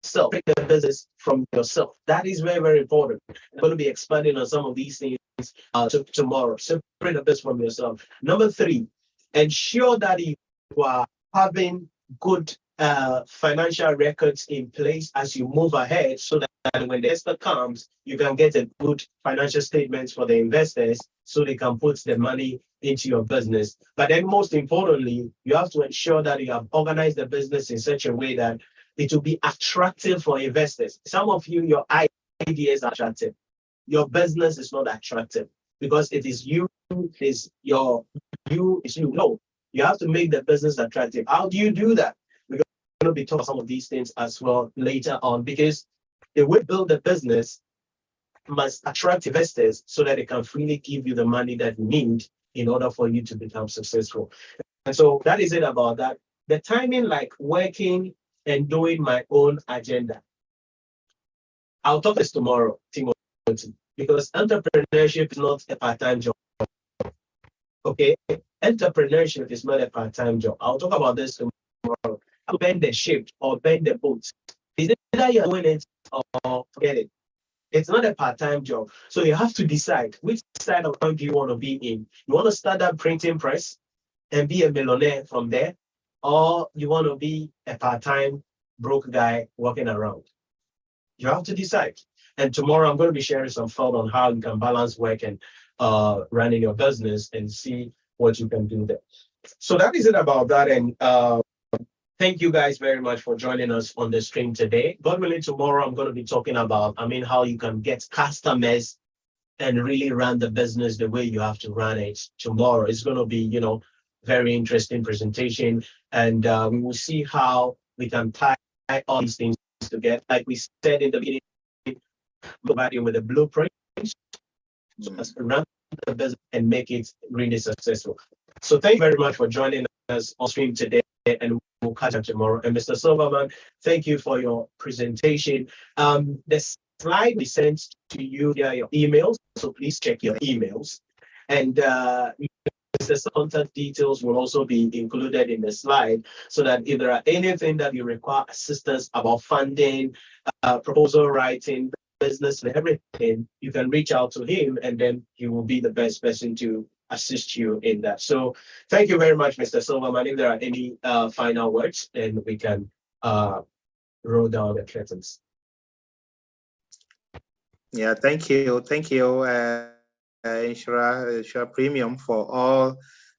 Separate the business from yourself. That is very, very important. I'm going to be expanding on some of these things tomorrow. Separate the business from yourself. Number three, ensure that you are having good financial records in place as you move ahead, so that when the investor comes, you can get a good financial statements for the investors so they can put the money into your business. But then most importantly, you have to ensure that you have organized the business in such a way that it will be attractive for investors. Some of you, your ideas are attractive. Your business is not attractive. because it is you, is your, you is you. No, you have to make the business attractive. How do you do that? We're going to be talking about some of these things as well later on, because the way to build the business must attract investors so that they can freely give you the money that you need in order for you to become successful. And so that is it about that. The timing, like working and doing my own agenda. I'll talk this tomorrow, Timothy, because entrepreneurship is not a part-time job. Okay, entrepreneurship is not a part-time job. I'll talk about this tomorrow. I'll bend the ship or bend the boat. Is it either you're doing it or forget it? It's not a part-time job. So you have to decide which side of town do you want to be in. You want to start that printing press and be a millionaire from there, or you want to be a part-time broke guy walking around. You have to decide. And tomorrow I'm going to be sharing some thought on how you can balance work and running your business and see what you can do there. So that is it about that. And thank you guys very much for joining us on the stream today. God willing, tomorrow I'm going to be talking about, how you can get customers and really run the business the way you have to run it. Tomorrow it's going to be, very interesting presentation. And we will see how we can tie all these things together. Like we said in the beginning, provide you with a blueprint to run the business and make it really successful. So thank you very much for joining us on stream today, and we'll catch up tomorrow. And Mr. Silverman, thank you for your presentation. The slide we sent to you via your emails, so please check your emails. And the contact details will also be included in the slide, so that if there are anything that you require assistance about funding, proposal writing, business and everything, you can reach out to him, and then he will be the best person to assist you in that. So thank you very much, Mr. Silverman. If there are any final words, then we can roll down the curtains. Yeah, thank you. Thank you, Nhyira Premium, for all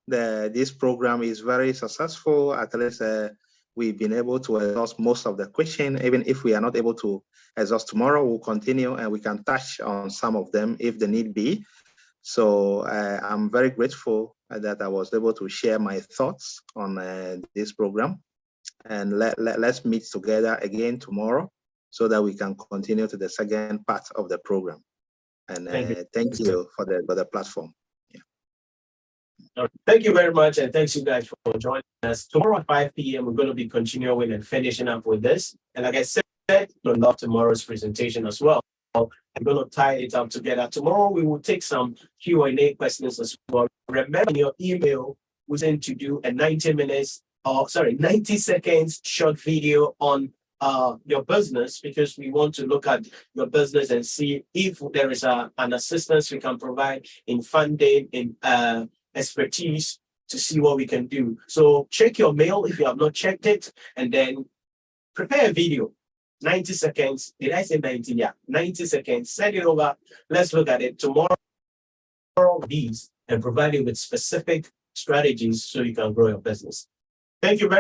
this program is very successful. At least we've been able to exhaust most of the question. Even if we are not able to exhaust tomorrow, we'll continue and we can touch on some of them if the need be. So I'm very grateful that I was able to share my thoughts on this program. And let's meet together again tomorrow so that we can continue to the second part of the program. And thank you for the platform. Thank you very much, and thanks you guys for joining us. Tomorrow at 5 p.m. we're going to be continuing and finishing up with this. And like I said, I love tomorrow's presentation as well. I'm going to tie it up together. Tomorrow we will take some Q&A questions as well. Remember, in your email, we send to do a 90 seconds short video on your business, because we want to look at your business and see if there is an assistance we can provide in funding, in expertise, to see what we can do. So check your mail if you have not checked it, and then prepare a video. 90 seconds. Did I say 90? Yeah, 90 seconds. Send it over. Let's look at it tomorrow. These and provide you with specific strategies so you can grow your business. Thank you very much.